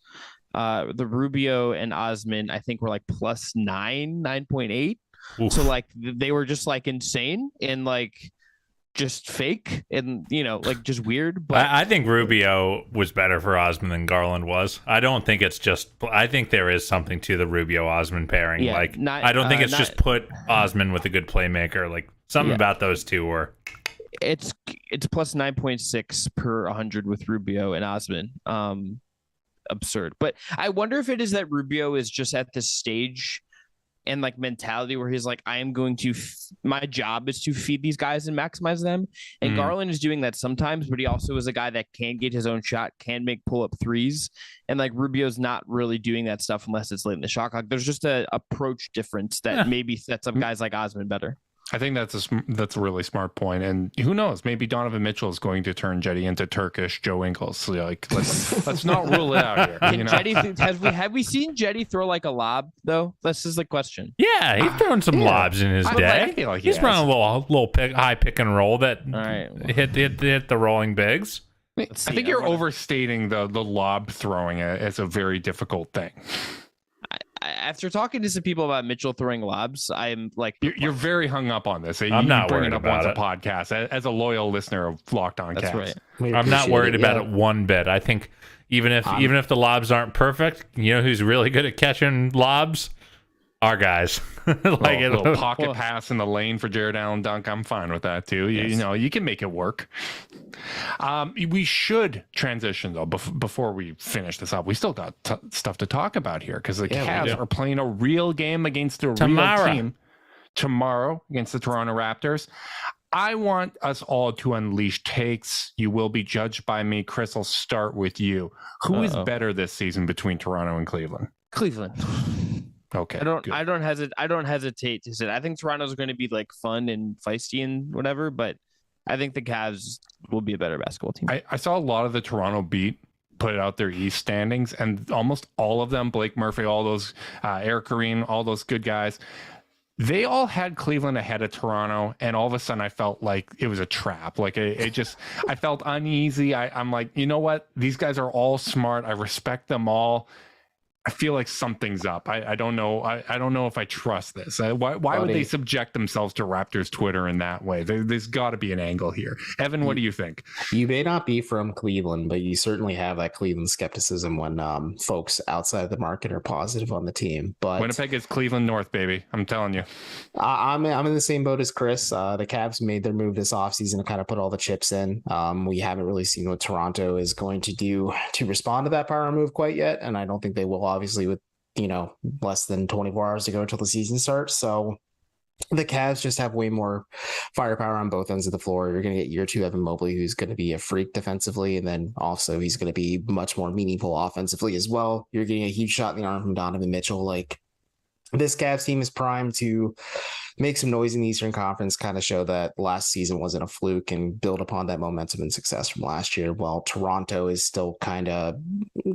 The Rubio and Osman I think were like +9.8. So like they were just like insane and like just fake and like just weird. But I think Rubio was better for Osman than Garland was. I don't think it's just. I think there is something to the Rubio Osman pairing. Yeah, I don't think it's just put Osman with a good playmaker. Like something about those two were. It's +9.6 per 100 with Rubio and Osman. Absurd. But I wonder if it is that Rubio is just at this stage and like mentality where he's like, I am going to, my job is to feed these guys and maximize them. And Garland is doing that sometimes, but he also is a guy that can get his own shot, can make pull-up threes. And like Rubio's not really doing that stuff unless it's late in the shot clock. There's just a approach difference that maybe sets up guys like Osman better. I think that's a really smart point, and who knows? Maybe Donovan Mitchell is going to turn Cedi into Turkish Joe Ingles. So like, let's not rule it out here. Have we seen Cedi throw like a lob though? This is the question. Yeah, he's thrown some lobs in his day. I feel like he's run a little high pick and roll that hit the rolling bigs. I think you're overstating the lob throwing as a very difficult thing. After talking to some people about Mitchell throwing lobs, I'm like, you're very hung up on this. I'm not bring worried it up about once a podcast as a loyal listener of Locked On Cavs. That's right. I'm not worried about it one bit. I think even if the lobs aren't perfect, you know who's really good at catching lobs? Our guys. Like a little pocket pass in the lane for Jared Allen dunk. I'm fine with that too. Yes. You can make it work. We should transition though before we finish this up. We still got stuff to talk about here because the Cavs are playing a real game against a real team tomorrow against the Toronto Raptors. I want us all to unleash takes. You will be judged by me. Chris, I'll start with you. Who is better this season between Toronto and Cleveland? Cleveland. Okay. I don't hesitate to say that. I think Toronto's going to be like fun and feisty and whatever, but I think the Cavs will be a better basketball team. I saw a lot of the Toronto beat put out their East standings, and almost all of them, Blake Murphy, all those Eric Green, all those good guys, they all had Cleveland ahead of Toronto, and all of a sudden I felt like it was a trap. Like I felt uneasy. I'm like, you know what? These guys are all smart. I respect them all. I feel like something's up. I don't know. I don't know if I trust this. Why would they subject themselves to Raptors Twitter in that way? There's got to be an angle here. Evan, what do you think? You may not be from Cleveland, but you certainly have that Cleveland skepticism when folks outside the market are positive on the team. But Winnipeg is Cleveland North, baby. I'm telling you. I'm in the same boat as Chris. The Cavs made their move this offseason to kind of put all the chips in. We haven't really seen what Toronto is going to do to respond to that power move quite yet, and I don't think they will, obviously, with less than 24 hours to go until the season starts. So the Cavs just have way more firepower on both ends of the floor. You're going to get year 2 Evan Mobley, who's going to be a freak defensively, and then also he's going to be much more meaningful offensively as well. You're getting a huge shot in the arm from Donovan Mitchell. Like, this Cavs team is primed to make some noise in the Eastern Conference, kind of show that last season wasn't a fluke and build upon that momentum and success from last year, while Toronto is still kind of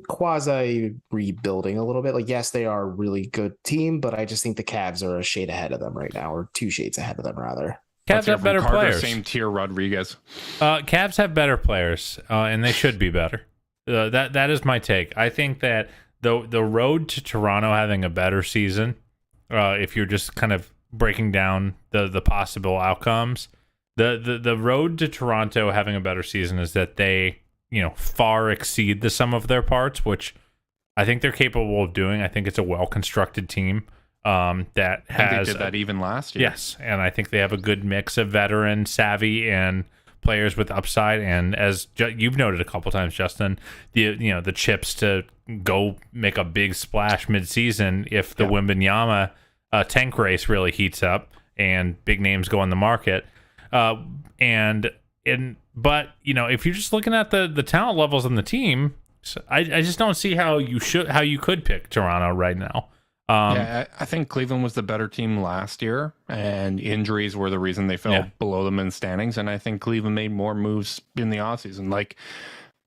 quasi rebuilding a little bit. Like, yes, they are a really good team, but I just think the Cavs are a shade ahead of them right now, or 2 shades ahead of them, rather. Cavs have better players. Same tier Rodriguez. Cavs have better players, and they should be better. That is my take. I think that the road to Toronto having a better season, if you're just kind of breaking down the possible outcomes, the road to Toronto having a better season is that they far exceed the sum of their parts, which I think they're capable of doing. I think it's a well-constructed team that has... They did that even last year. Yes, and I think they have a good mix of veteran savvy and players with upside, and as you've noted a couple times, Justin, the chips to go make a big splash mid-season if the Wembanyama tank race really heats up and big names go on the market. But if you're just looking at the talent levels on the team, I just don't see how you could pick Toronto right now. I think Cleveland was the better team last year, and injuries were the reason they fell below them in standings. And I think Cleveland made more moves in the offseason. Like,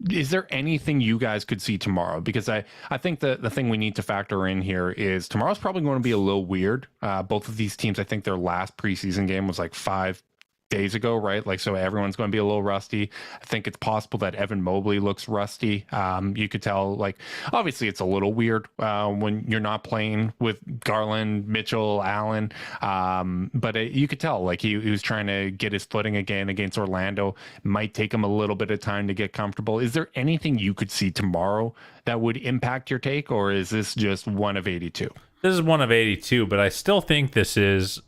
is there anything you guys could see tomorrow? Because I think the thing we need to factor in here is tomorrow's probably going to be a little weird. Both of these teams, I think their last preseason game was like 5 days ago, right? Like, so everyone's going to be a little rusty. I think it's possible that Evan Mobley looks rusty. You could tell, like, obviously it's a little weird when you're not playing with Garland, Mitchell, Allen. But you could tell, like, he was trying to get his footing again against Orlando. Might take him a little bit of time to get comfortable. Is there anything you could see tomorrow that would impact your take, or is this just one of 82? This is one of 82, but I still think this is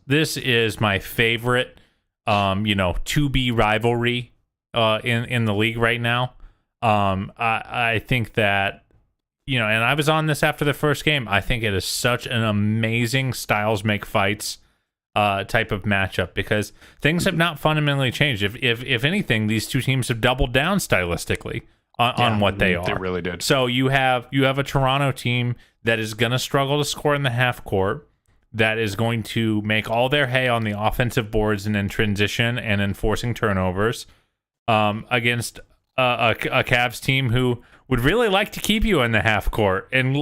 my favorite 2B rivalry in the league right now. I think that, and I was on this after the first game, I think it is such an amazing styles make fights type of matchup, because things have not fundamentally changed. If anything, these two teams have doubled down stylistically on what they are. They really did. So you have a Toronto team that is going to struggle to score in the half court, that is going to make all their hay on the offensive boards and in transition and enforcing turnovers, against a Cavs team who would really like to keep you in the half court and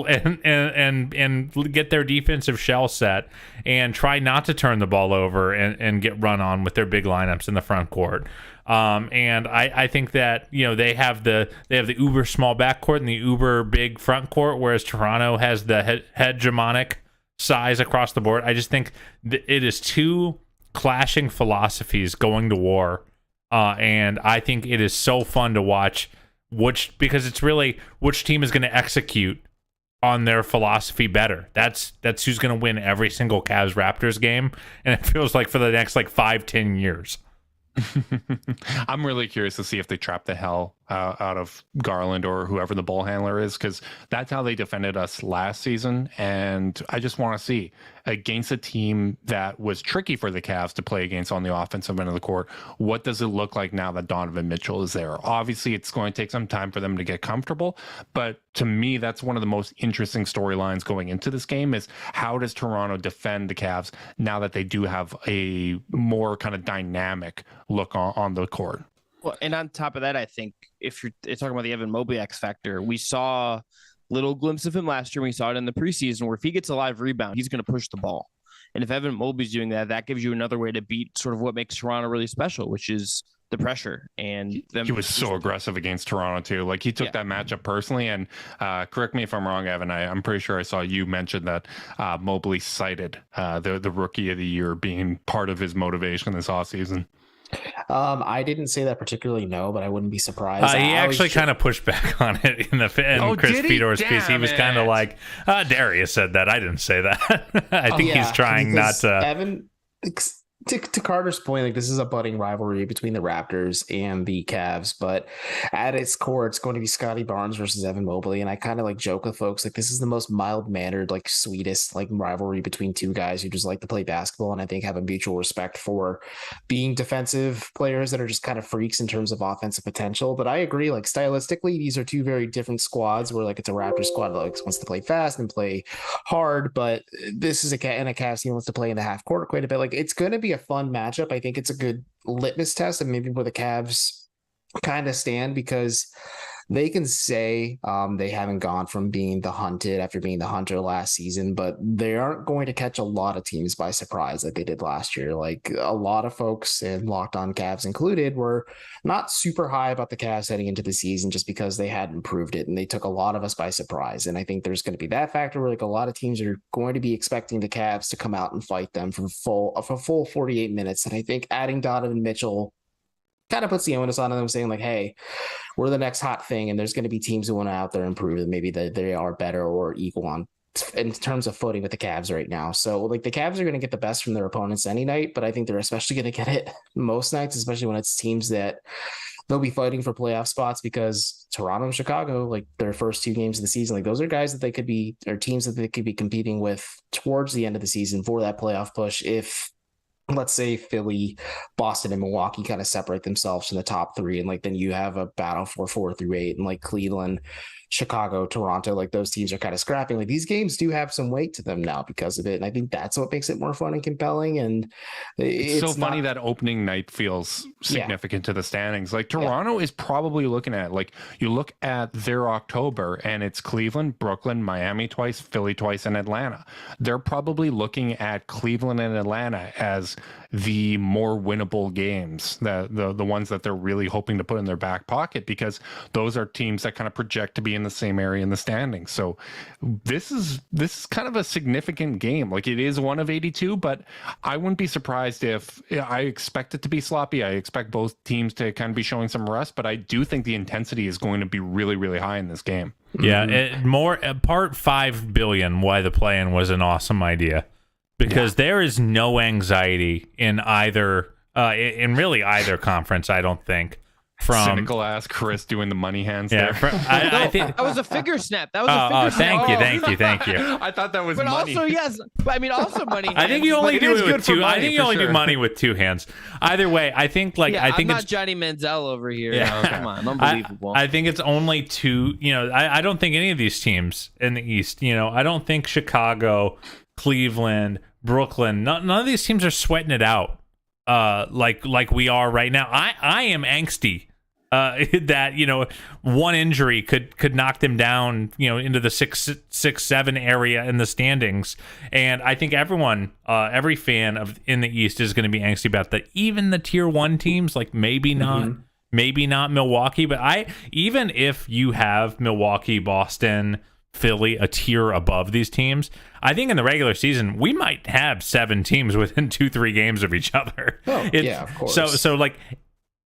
get their defensive shell set and try not to turn the ball over and get run on with their big lineups in the front court. And I think that they have the uber small backcourt and the uber big front court, whereas Toronto has the hegemonic size across the board. I just think it is two clashing philosophies going to war, and I think it is so fun to watch because it's really which team is going to execute on their philosophy better. That's who's going to win every single Cavs Raptors game, and it feels like for the next 5-10 years. I'm really curious to see if they trap the hell out of Garland or whoever the ball handler is, because that's how they defended us last season. And I just want to see, against a team that was tricky for the Cavs to play against on the offensive end of the court, what does it look like now that Donovan Mitchell is there? Obviously, it's going to take some time for them to get comfortable, but to me, that's one of the most interesting storylines going into this game is how does Toronto defend the Cavs now that they do have a more kind of dynamic look on the court? Well, and on top of that, I think if you're talking about the Evan Mobley X factor, we saw little glimpse of him last year. We saw it in the preseason where if he gets a live rebound, he's going to push the ball. And if Evan Mobley's doing that, that gives you another way to beat sort of what makes Toronto really special, which is the pressure. And he was so aggressive against Toronto too. Like he took that matchup personally. And correct me if I'm wrong, Evan. I'm pretty sure I saw you mention that Mobley cited the rookie of the year being part of his motivation this offseason. I didn't say that particularly, no, but I wouldn't be surprised. He actually kind of pushed back on it in Chris Fedor's piece. He was kind of like, Darius said that. I didn't say that. I think he's trying not to. Evan, to Carter's point, like this is a budding rivalry between the Raptors and the Cavs, but at its core, it's going to be Scotty Barnes versus Evan Mobley. And I kind of like joke with folks like this is the most mild-mannered, like sweetest like rivalry between two guys who just like to play basketball and I think have a mutual respect for being defensive players that are just kind of freaks in terms of offensive potential. But I agree, like stylistically, these are two very different squads where like it's a Raptors squad that like wants to play fast and play hard, but this is a Cavs team wants to play in the half court quite a bit. Like it's going to be a fun matchup. I think it's a good litmus test and maybe where the Cavs kind of stand because they can say they haven't gone from being the hunted after being the hunter last season, but they aren't going to catch a lot of teams by surprise like they did last year. Like a lot of folks, and Locked On Cavs included, were not super high about the Cavs heading into the season just because they hadn't proved it and they took a lot of us by surprise. And I think there's going to be that factor where like a lot of teams are going to be expecting the Cavs to come out and fight them for full 48 minutes. And I think adding Donovan Mitchell kind of puts the onus on them, saying like, hey, we're the next hot thing, and there's going to be teams who want to out there and prove that maybe they are better or equal on in terms of footing with the Cavs right now. So like the Cavs are going to get the best from their opponents any night, but I think they're especially going to get it most nights, especially when it's teams that they'll be fighting for playoff spots, because Toronto and Chicago, like their first two games of the season, like those are guys that they could be, or teams that they could be competing with towards the end of the season for that playoff push. If let's say Philly, Boston, and Milwaukee kind of separate themselves from the top three, and like then you have a battle for 4 through 8, and like Cleveland, Chicago, Toronto, like those teams are kind of scrapping. Like these games do have some weight to them now because of it, and I think that's what makes it more fun and compelling. And it's so funny that opening night feels significant to the standings. Like Toronto is probably looking at, like, you look at their October and it's Cleveland, Brooklyn, Miami twice, Philly twice, and Atlanta. They're probably looking at Cleveland and Atlanta as the more winnable games, the ones that they're really hoping to put in their back pocket, because those are teams that kind of project to be in the same area in the standings. So this is kind of a significant game. Like, it is one of 82, but I wouldn't be surprised if, I expect it to be sloppy. I expect both teams to kind of be showing some rust, but I do think the intensity is going to be really, really high in this game. Yeah, part 5 billion why the play-in was an awesome idea, because there is no anxiety in either in really either conference, I don't think. From cynical ass Chris doing the money hands there. I think that was a figure snap. That was a figure snap. Thank you. I thought that was but money. Also, yes. But I mean, also money. I think you only do it with two. I think you only do money with two hands. Either way, I think I'm not Johnny Manziel over here. Yeah, come on, unbelievable. I think it's only two. I don't think any of these teams in the East. I don't think Chicago, Cleveland, Brooklyn. None of these teams are sweating it out. Like we are right now. I am angsty. That one injury could knock them down into the 6-7 area in the standings, and I think everyone every fan in the East is going to be angsty about that. Even the tier 1 teams, like maybe not Milwaukee, but even if you have Milwaukee, Boston, Philly a tier above these teams, I think in the regular season we might have 7 teams within 2-3 games of each other. Of course. So like,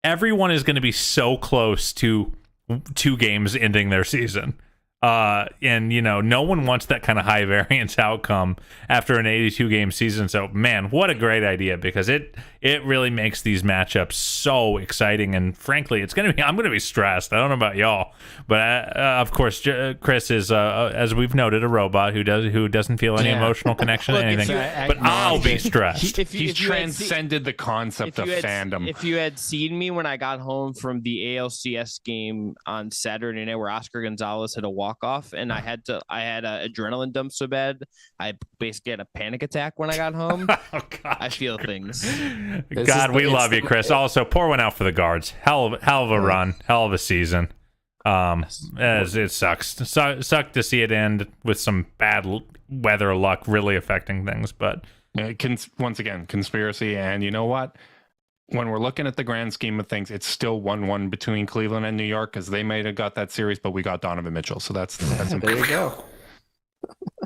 everyone is going to be so close to 2 games ending their season. And no one wants that kind of high variance outcome after an 82 game season. So man, what a great idea, because it really makes these matchups so exciting. And frankly, I'm going to be stressed. I don't know about y'all, but of course, Chris is, as we've noted, a robot who doesn't feel any emotional connection to anything, but I'll be stressed. He's transcended the concept of fandom. If you had seen me when I got home from the ALCS game on Saturday night where Oscar Gonzalez hit a walk-off and I had an adrenaline dump so bad I basically had a panic attack when I got home. I feel things. God, we love you, Chris. Also, pour one out for the guards. Hell of a run, hell of a season. As it sucks to see it end with some bad weather luck really affecting things, but Once again, conspiracy. And you know what? When we're looking at the grand scheme of things, it's still 1-1 between Cleveland and New York because they might have got that series, but we got Donovan Mitchell. So that's there you go.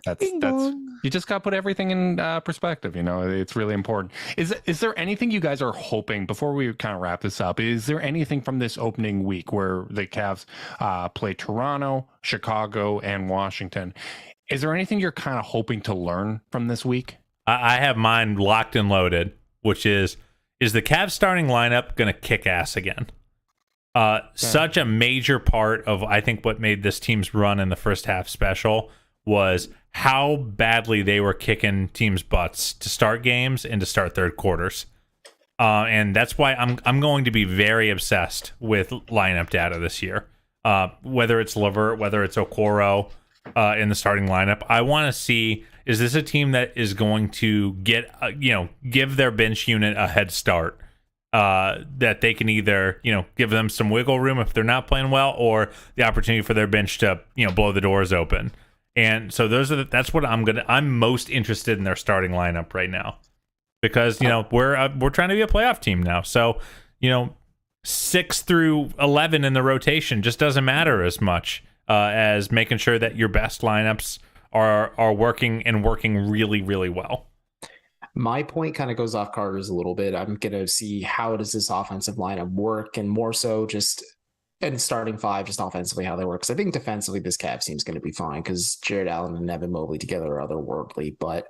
That's you just got to put everything in perspective. It's really important. Is there anything you guys are hoping before we kind of wrap this up? Is there anything from this opening week where the Cavs play Toronto, Chicago, and Washington? Is there anything you're kind of hoping to learn from this week? I have mine locked and loaded, which is the Cavs starting lineup going to kick ass again? Such a major part of, I think, what made this team's run in the first half special was how badly they were kicking teams' butts to start games and to start third quarters. And that's why I'm going to be very obsessed with lineup data this year. Whether it's LeVert, whether it's Okoro in the starting lineup, I want to see, is this a team that is going to get, give their bench unit a head start? That they can either, give them some wiggle room if they're not playing well, or the opportunity for their bench to, blow the doors open. And so that's what I'm most interested in their starting lineup right now, because we're trying to be a playoff team now. So 6 through 11 in the rotation just doesn't matter as much as making sure that your best lineups are working and working really, really well. My point kind of goes off Carter's a little bit. I'm going to see how does this offensive lineup work, and more so just in starting five, just offensively how they work. Because I think defensively this Cavs team is going to be fine because Jared Allen and Evan Mobley together are otherworldly. But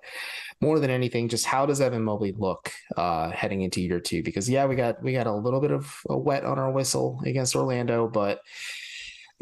more than anything, just how does Evan Mobley look heading into year two? Because we got a little bit of a wet on our whistle against Orlando, but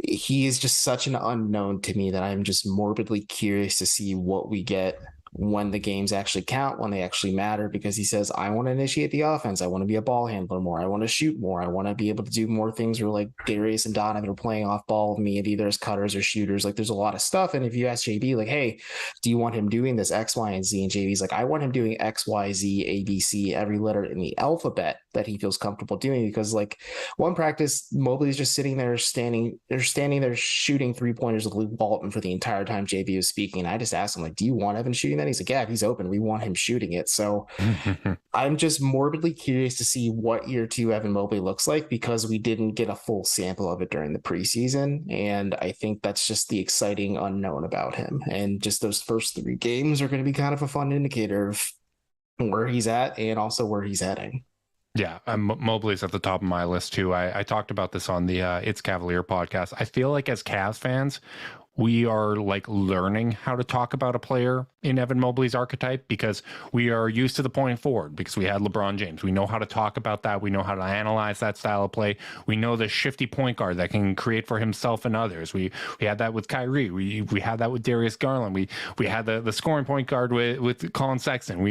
he is just such an unknown to me that I'm just morbidly curious to see what we get when the games actually count, when they actually matter, because he says, I want to initiate the offense. I want to be a ball handler more. I want to shoot more. I want to be able to do more things where like Darius and Donovan are playing off ball with me and either as cutters or shooters. Like there's a lot of stuff. And if you ask JB, like, hey, do you want him doing this X, Y, and Z? And JB's like, I want him doing X, Y, Z, A, B, C, every letter in the alphabet that he feels comfortable doing. Because like one practice, Mobley's just sitting there standing there shooting 3-pointers with Luke Walton for the entire time JB was speaking. And I just asked him, like, do you want Evan shooting that? He's like, yeah, if he's open, we want him shooting it. So I'm just morbidly curious to see what year two Evan Mobley looks like, because we didn't get a full sample of it during the preseason. And I think that's just the exciting unknown about him. And just those first 3 games are going to be kind of a fun indicator of where he's at and also where he's heading. Yeah, Mobley's at the top of my list too. I talked about this on the It's Cavalier podcast. I feel like as Cavs fans, we are like learning how to talk about a player in Evan Mobley's archetype, because we are used to the point forward because we had LeBron James. We know how to talk about that. We know how to analyze that style of play. We know the shifty point guard that can create for himself and others. We had that with Kyrie. We had that with Darius Garland. We had the scoring point guard with Colin Sexton.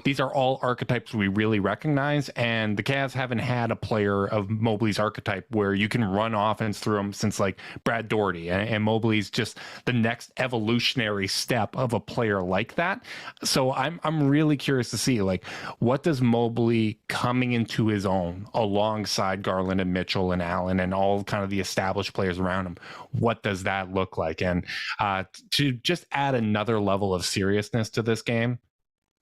These are all archetypes we really recognize, and the Cavs haven't had a player of Mobley's archetype where you can run offense through him since like Brad Daugherty, and Mobley's just the next evolutionary step of a player like that. So I'm really curious to see, like, what does Mobley coming into his own alongside Garland and Mitchell and Allen and all kind of the established players around him, what does that look like? And to just add another level of seriousness to this game,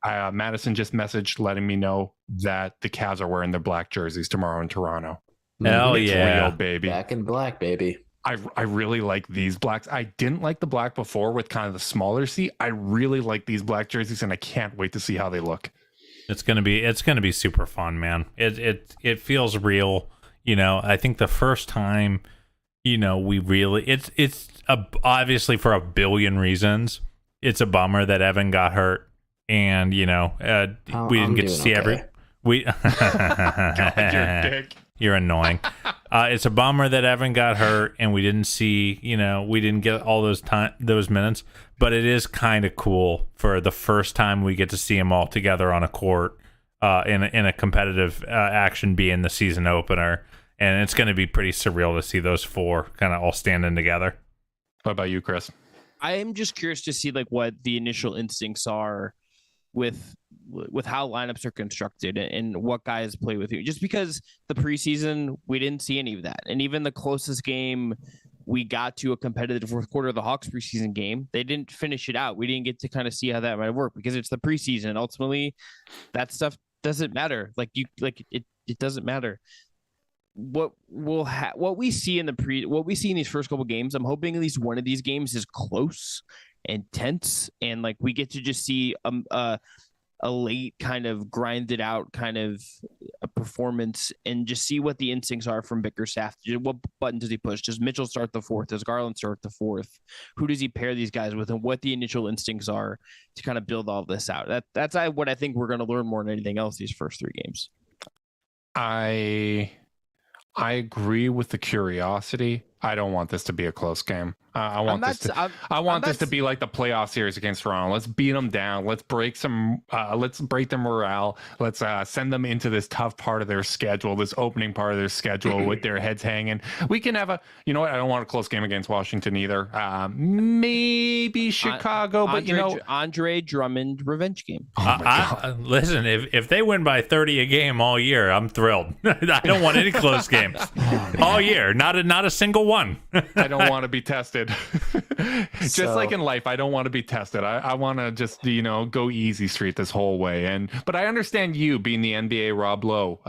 Madison just messaged letting me know that the Cavs are wearing their black jerseys tomorrow in Toronto. Hell It's yeah, real, baby. Back in black, baby. I really like these blacks. I didn't like the black before with kind of the smaller C. I really like these black jerseys, and I can't wait to see how they look. It's gonna be super fun, man. It feels real. I think the first time, we really obviously for a billion reasons, it's a bummer that Evan got hurt, and we didn't get to see You're annoying. It's a bummer that Evan got hurt and we didn't see, we didn't get all those minutes, but it is kind of cool for the first time we get to see them all together on a court in a competitive action being the season opener. And it's going to be pretty surreal to see those 4 kind of all standing together. What about you, Chris? I'm just curious to see like what the initial instincts are with how lineups are constructed and what guys play with you, just because the preseason we didn't see any of that, and even the closest game we got to a competitive fourth quarter of the Hawks preseason game. They didn't finish it out. We didn't get to kind of see how that might work because it's the preseason. Ultimately, that stuff doesn't matter. It doesn't matter. What we see in these first couple games, I'm hoping at least one of these games is close and tense, and like we get to just see a late kind of grinded out kind of a performance and just see what the instincts are from Bickerstaff. What button does he push? Does Mitchell start the fourth? Does Garland start the fourth? Who does he pair these guys with, and what the initial instincts are to kind of build all this out? That's what I think we're going to learn more than anything else these first three games. I agree with the curiosity. I don't want this to be a close game. I want this to be like the playoff series against Toronto. Let's beat them down. Let's break their morale. Let's send them into this tough part of their schedule, this opening part of their schedule with their heads hanging. We can have I don't want a close game against Washington either. Maybe Chicago, but Andre Drummond revenge game. Listen, if they win by 30 a game all year, I'm thrilled. I don't want any close games all year. Not a single one. I don't want to be tested. Just like in life, I don't want to be tested. I want to just go easy street this whole way. But I understand you being the NBA Rob Lowe,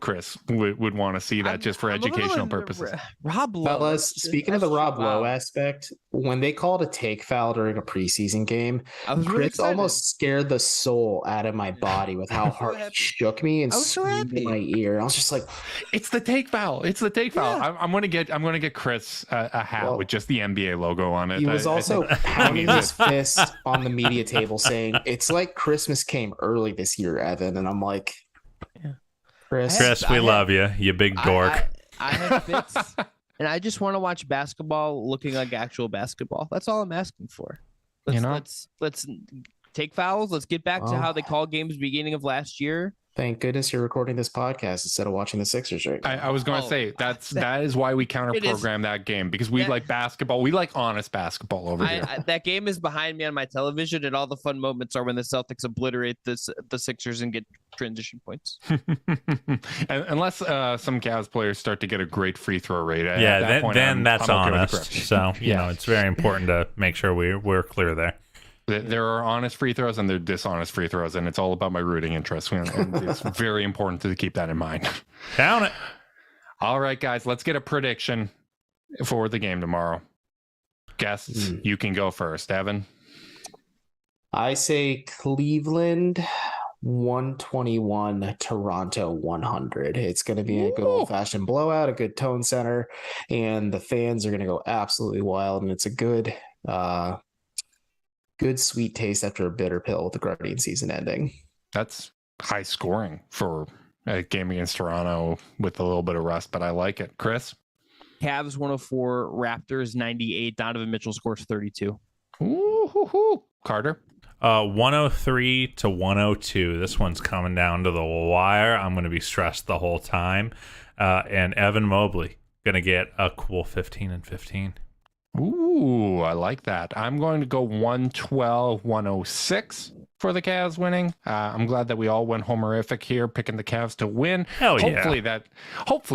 Chris would want to see that just for educational purposes. Rob Lowe. Fellas, speaking of the Rob Lowe aspect, when they called a take foul during a preseason game, Chris almost scared the soul out of my body with how hard he shook me and screamed in my ear. I was just like, "It's the take foul! It's the take foul!" I'm gonna get Chris a hat with just the NBA logo on it. He was also pounding his fist on the media table saying, "It's like Christmas came early this year, Evan." And I'm like, Chris, we love you, you big dork. I have fits. And I just want to watch basketball looking like actual basketball. That's all I'm asking for. Let's take fouls. Let's get back to how they called games beginning of last year. Thank goodness you're recording this podcast instead of watching the Sixers right now. I was going to say that is why we counter-program that game, because we like basketball. We like honest basketball over here. That game is behind me on my television, and all the fun moments are when the Celtics obliterate the Sixers and get transition points. Unless some Cavs players start to get a great free throw rate. Then that's honest. So it's very important to make sure we're clear there. There are honest free throws and there are dishonest free throws, and it's all about my rooting interest. And it's very important to keep that in mind. Count it. All right, guys, let's get a prediction for the game tomorrow. Guests, you can go first. Evan? I say Cleveland 121, Toronto 100. It's going to be a good old-fashioned blowout, a good tone center, and the fans are going to go absolutely wild, and it's a good sweet taste after a bitter pill with the Guardian season ending. That's high scoring for a game against Toronto with a little bit of rust, but I like it. Chris? Cavs 104, Raptors 98. Donovan Mitchell scores 32. Ooh, Carter? 103 to 102. This one's coming down to the wire. I'm going to be stressed the whole time. And Evan Mobley going to get a cool 15 and 15. Ooh, I like that. I'm going to go 112-106 for the Cavs winning. I'm glad that we all went homerific here, picking the Cavs to win. Hopefully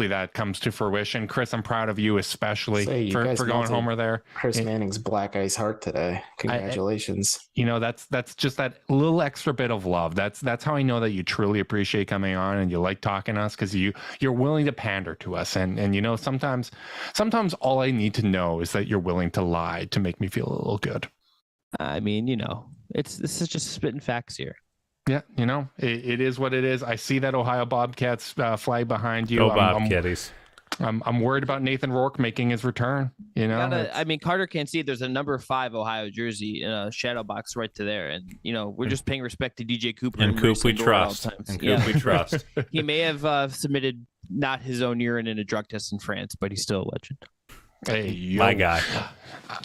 that comes to fruition. Chris, I'm proud of you, especially for going homer there. Chris Manning's black ice heart today. Congratulations. That's just that little extra bit of love. That's how I know that you truly appreciate coming on and you like talking to us, because you're willing to pander to us. And sometimes all I need to know is that you're willing to lie to make me feel a little good. I mean, this is just spitting facts here. Yeah, it is what it is. I see that Ohio Bobcats flag behind you. Go Bobcatties. I'm worried about Nathan Rourke making his return. Carter can't see it. There's a number 5 Ohio jersey in a shadow box right to there, and we're just paying respect to DJ Cooper. And Coop we trust. And Coop we trust. He may have submitted not his own urine in a drug test in France, but he's still a legend. Hey, my guy.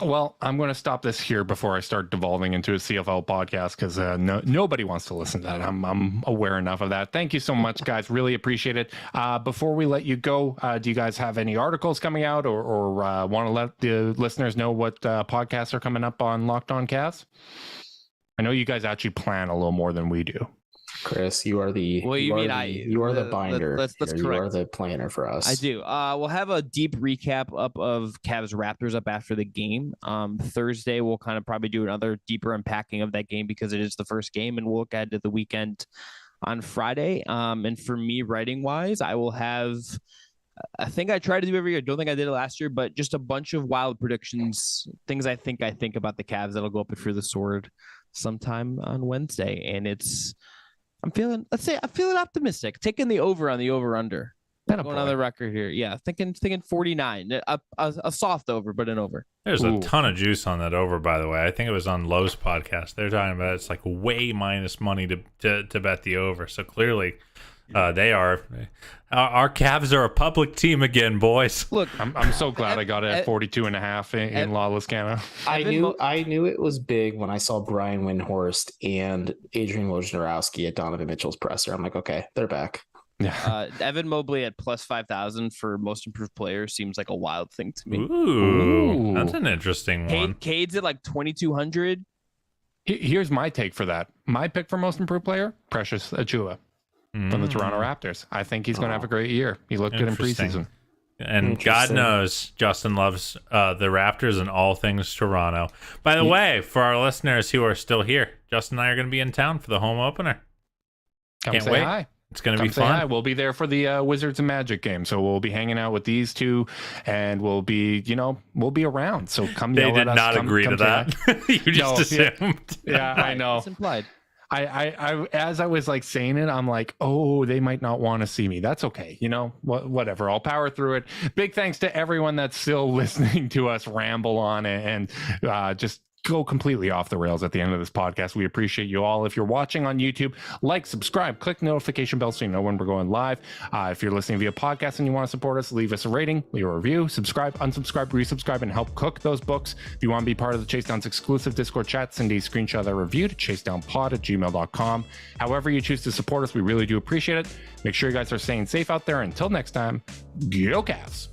Well, I'm going to stop this here before I start devolving into a CFL podcast, because nobody wants to listen to that. I'm aware enough of that. Thank you so much, guys. Really appreciate it. Before we let you go, do you guys have any articles coming out or want to let the listeners know what podcasts are coming up on Locked On Cavs? I know you guys actually plan a little more than we do. Chris, you are the the binder. That's here. correct. You are the planner for us. I do. We'll have a deep recap up of Cavs Raptors up after the game. Thursday we'll kind of probably do another deeper unpacking of that game because it is the first game, and we'll look ahead to the weekend on Friday. And for me, writing wise, I will have. I think I try to do every year. Don't think I did it last year, but just a bunch of wild predictions, things I think about the Cavs that'll go up through the sword sometime on Wednesday. And I'm feeling optimistic. Taking the over on the over under. Going on the record here. Yeah. Thinking 49, a soft over, but an over. There's a ton of juice on that over, by the way. I think it was on Lowe's podcast. They're talking about it's like way minus money to bet the over. So clearly, they are. Our Cavs are a public team again, boys. Look, I'm so glad I got it at 42.5 in Lawless Canna. I knew it was big when I saw Brian Windhorst and Adrian Wojnarowski at Donovan Mitchell's presser. I'm like, okay, they're back. Yeah. Evan Mobley at plus 5,000 for most improved player seems like a wild thing to me. Ooh. That's an interesting one. Cade's at like 2,200. Here's my take for that. My pick for most improved player, Precious Achiuwa. From the Toronto Raptors. I think he's going to have a great year. He looked good in preseason. And God knows Justin loves the Raptors and all things Toronto. By the way, for our listeners who are still here, Justin and I are going to be in town for the home opener. Can't wait. Hi. It's going to be fun. Hi. We'll be there for the Wizards and Magic game. So we'll be hanging out with these two and we'll be around. So come They yell did at us. not agree to that. You just assumed. Yeah, I know. It's implied. I as I was like saying it, I'm like, oh, they might not want to see me. That's okay. Whatever. I'll power through it. Big thanks to everyone that's still listening to us ramble on and just go completely off the rails at the end of this podcast. We appreciate you all. If you're watching on YouTube, like, subscribe, click the notification bell so you know when we're going live. If you're listening via podcast and you want to support us, leave us a rating, leave a review, subscribe, unsubscribe, resubscribe, and help cook those books. If you want to be part of the Chase Down's exclusive Discord chat, send a screenshot of that review to chasedownpod@gmail.com. However you choose to support us, we really do appreciate it. Make sure you guys are staying safe out there. Until next time, go Cavs.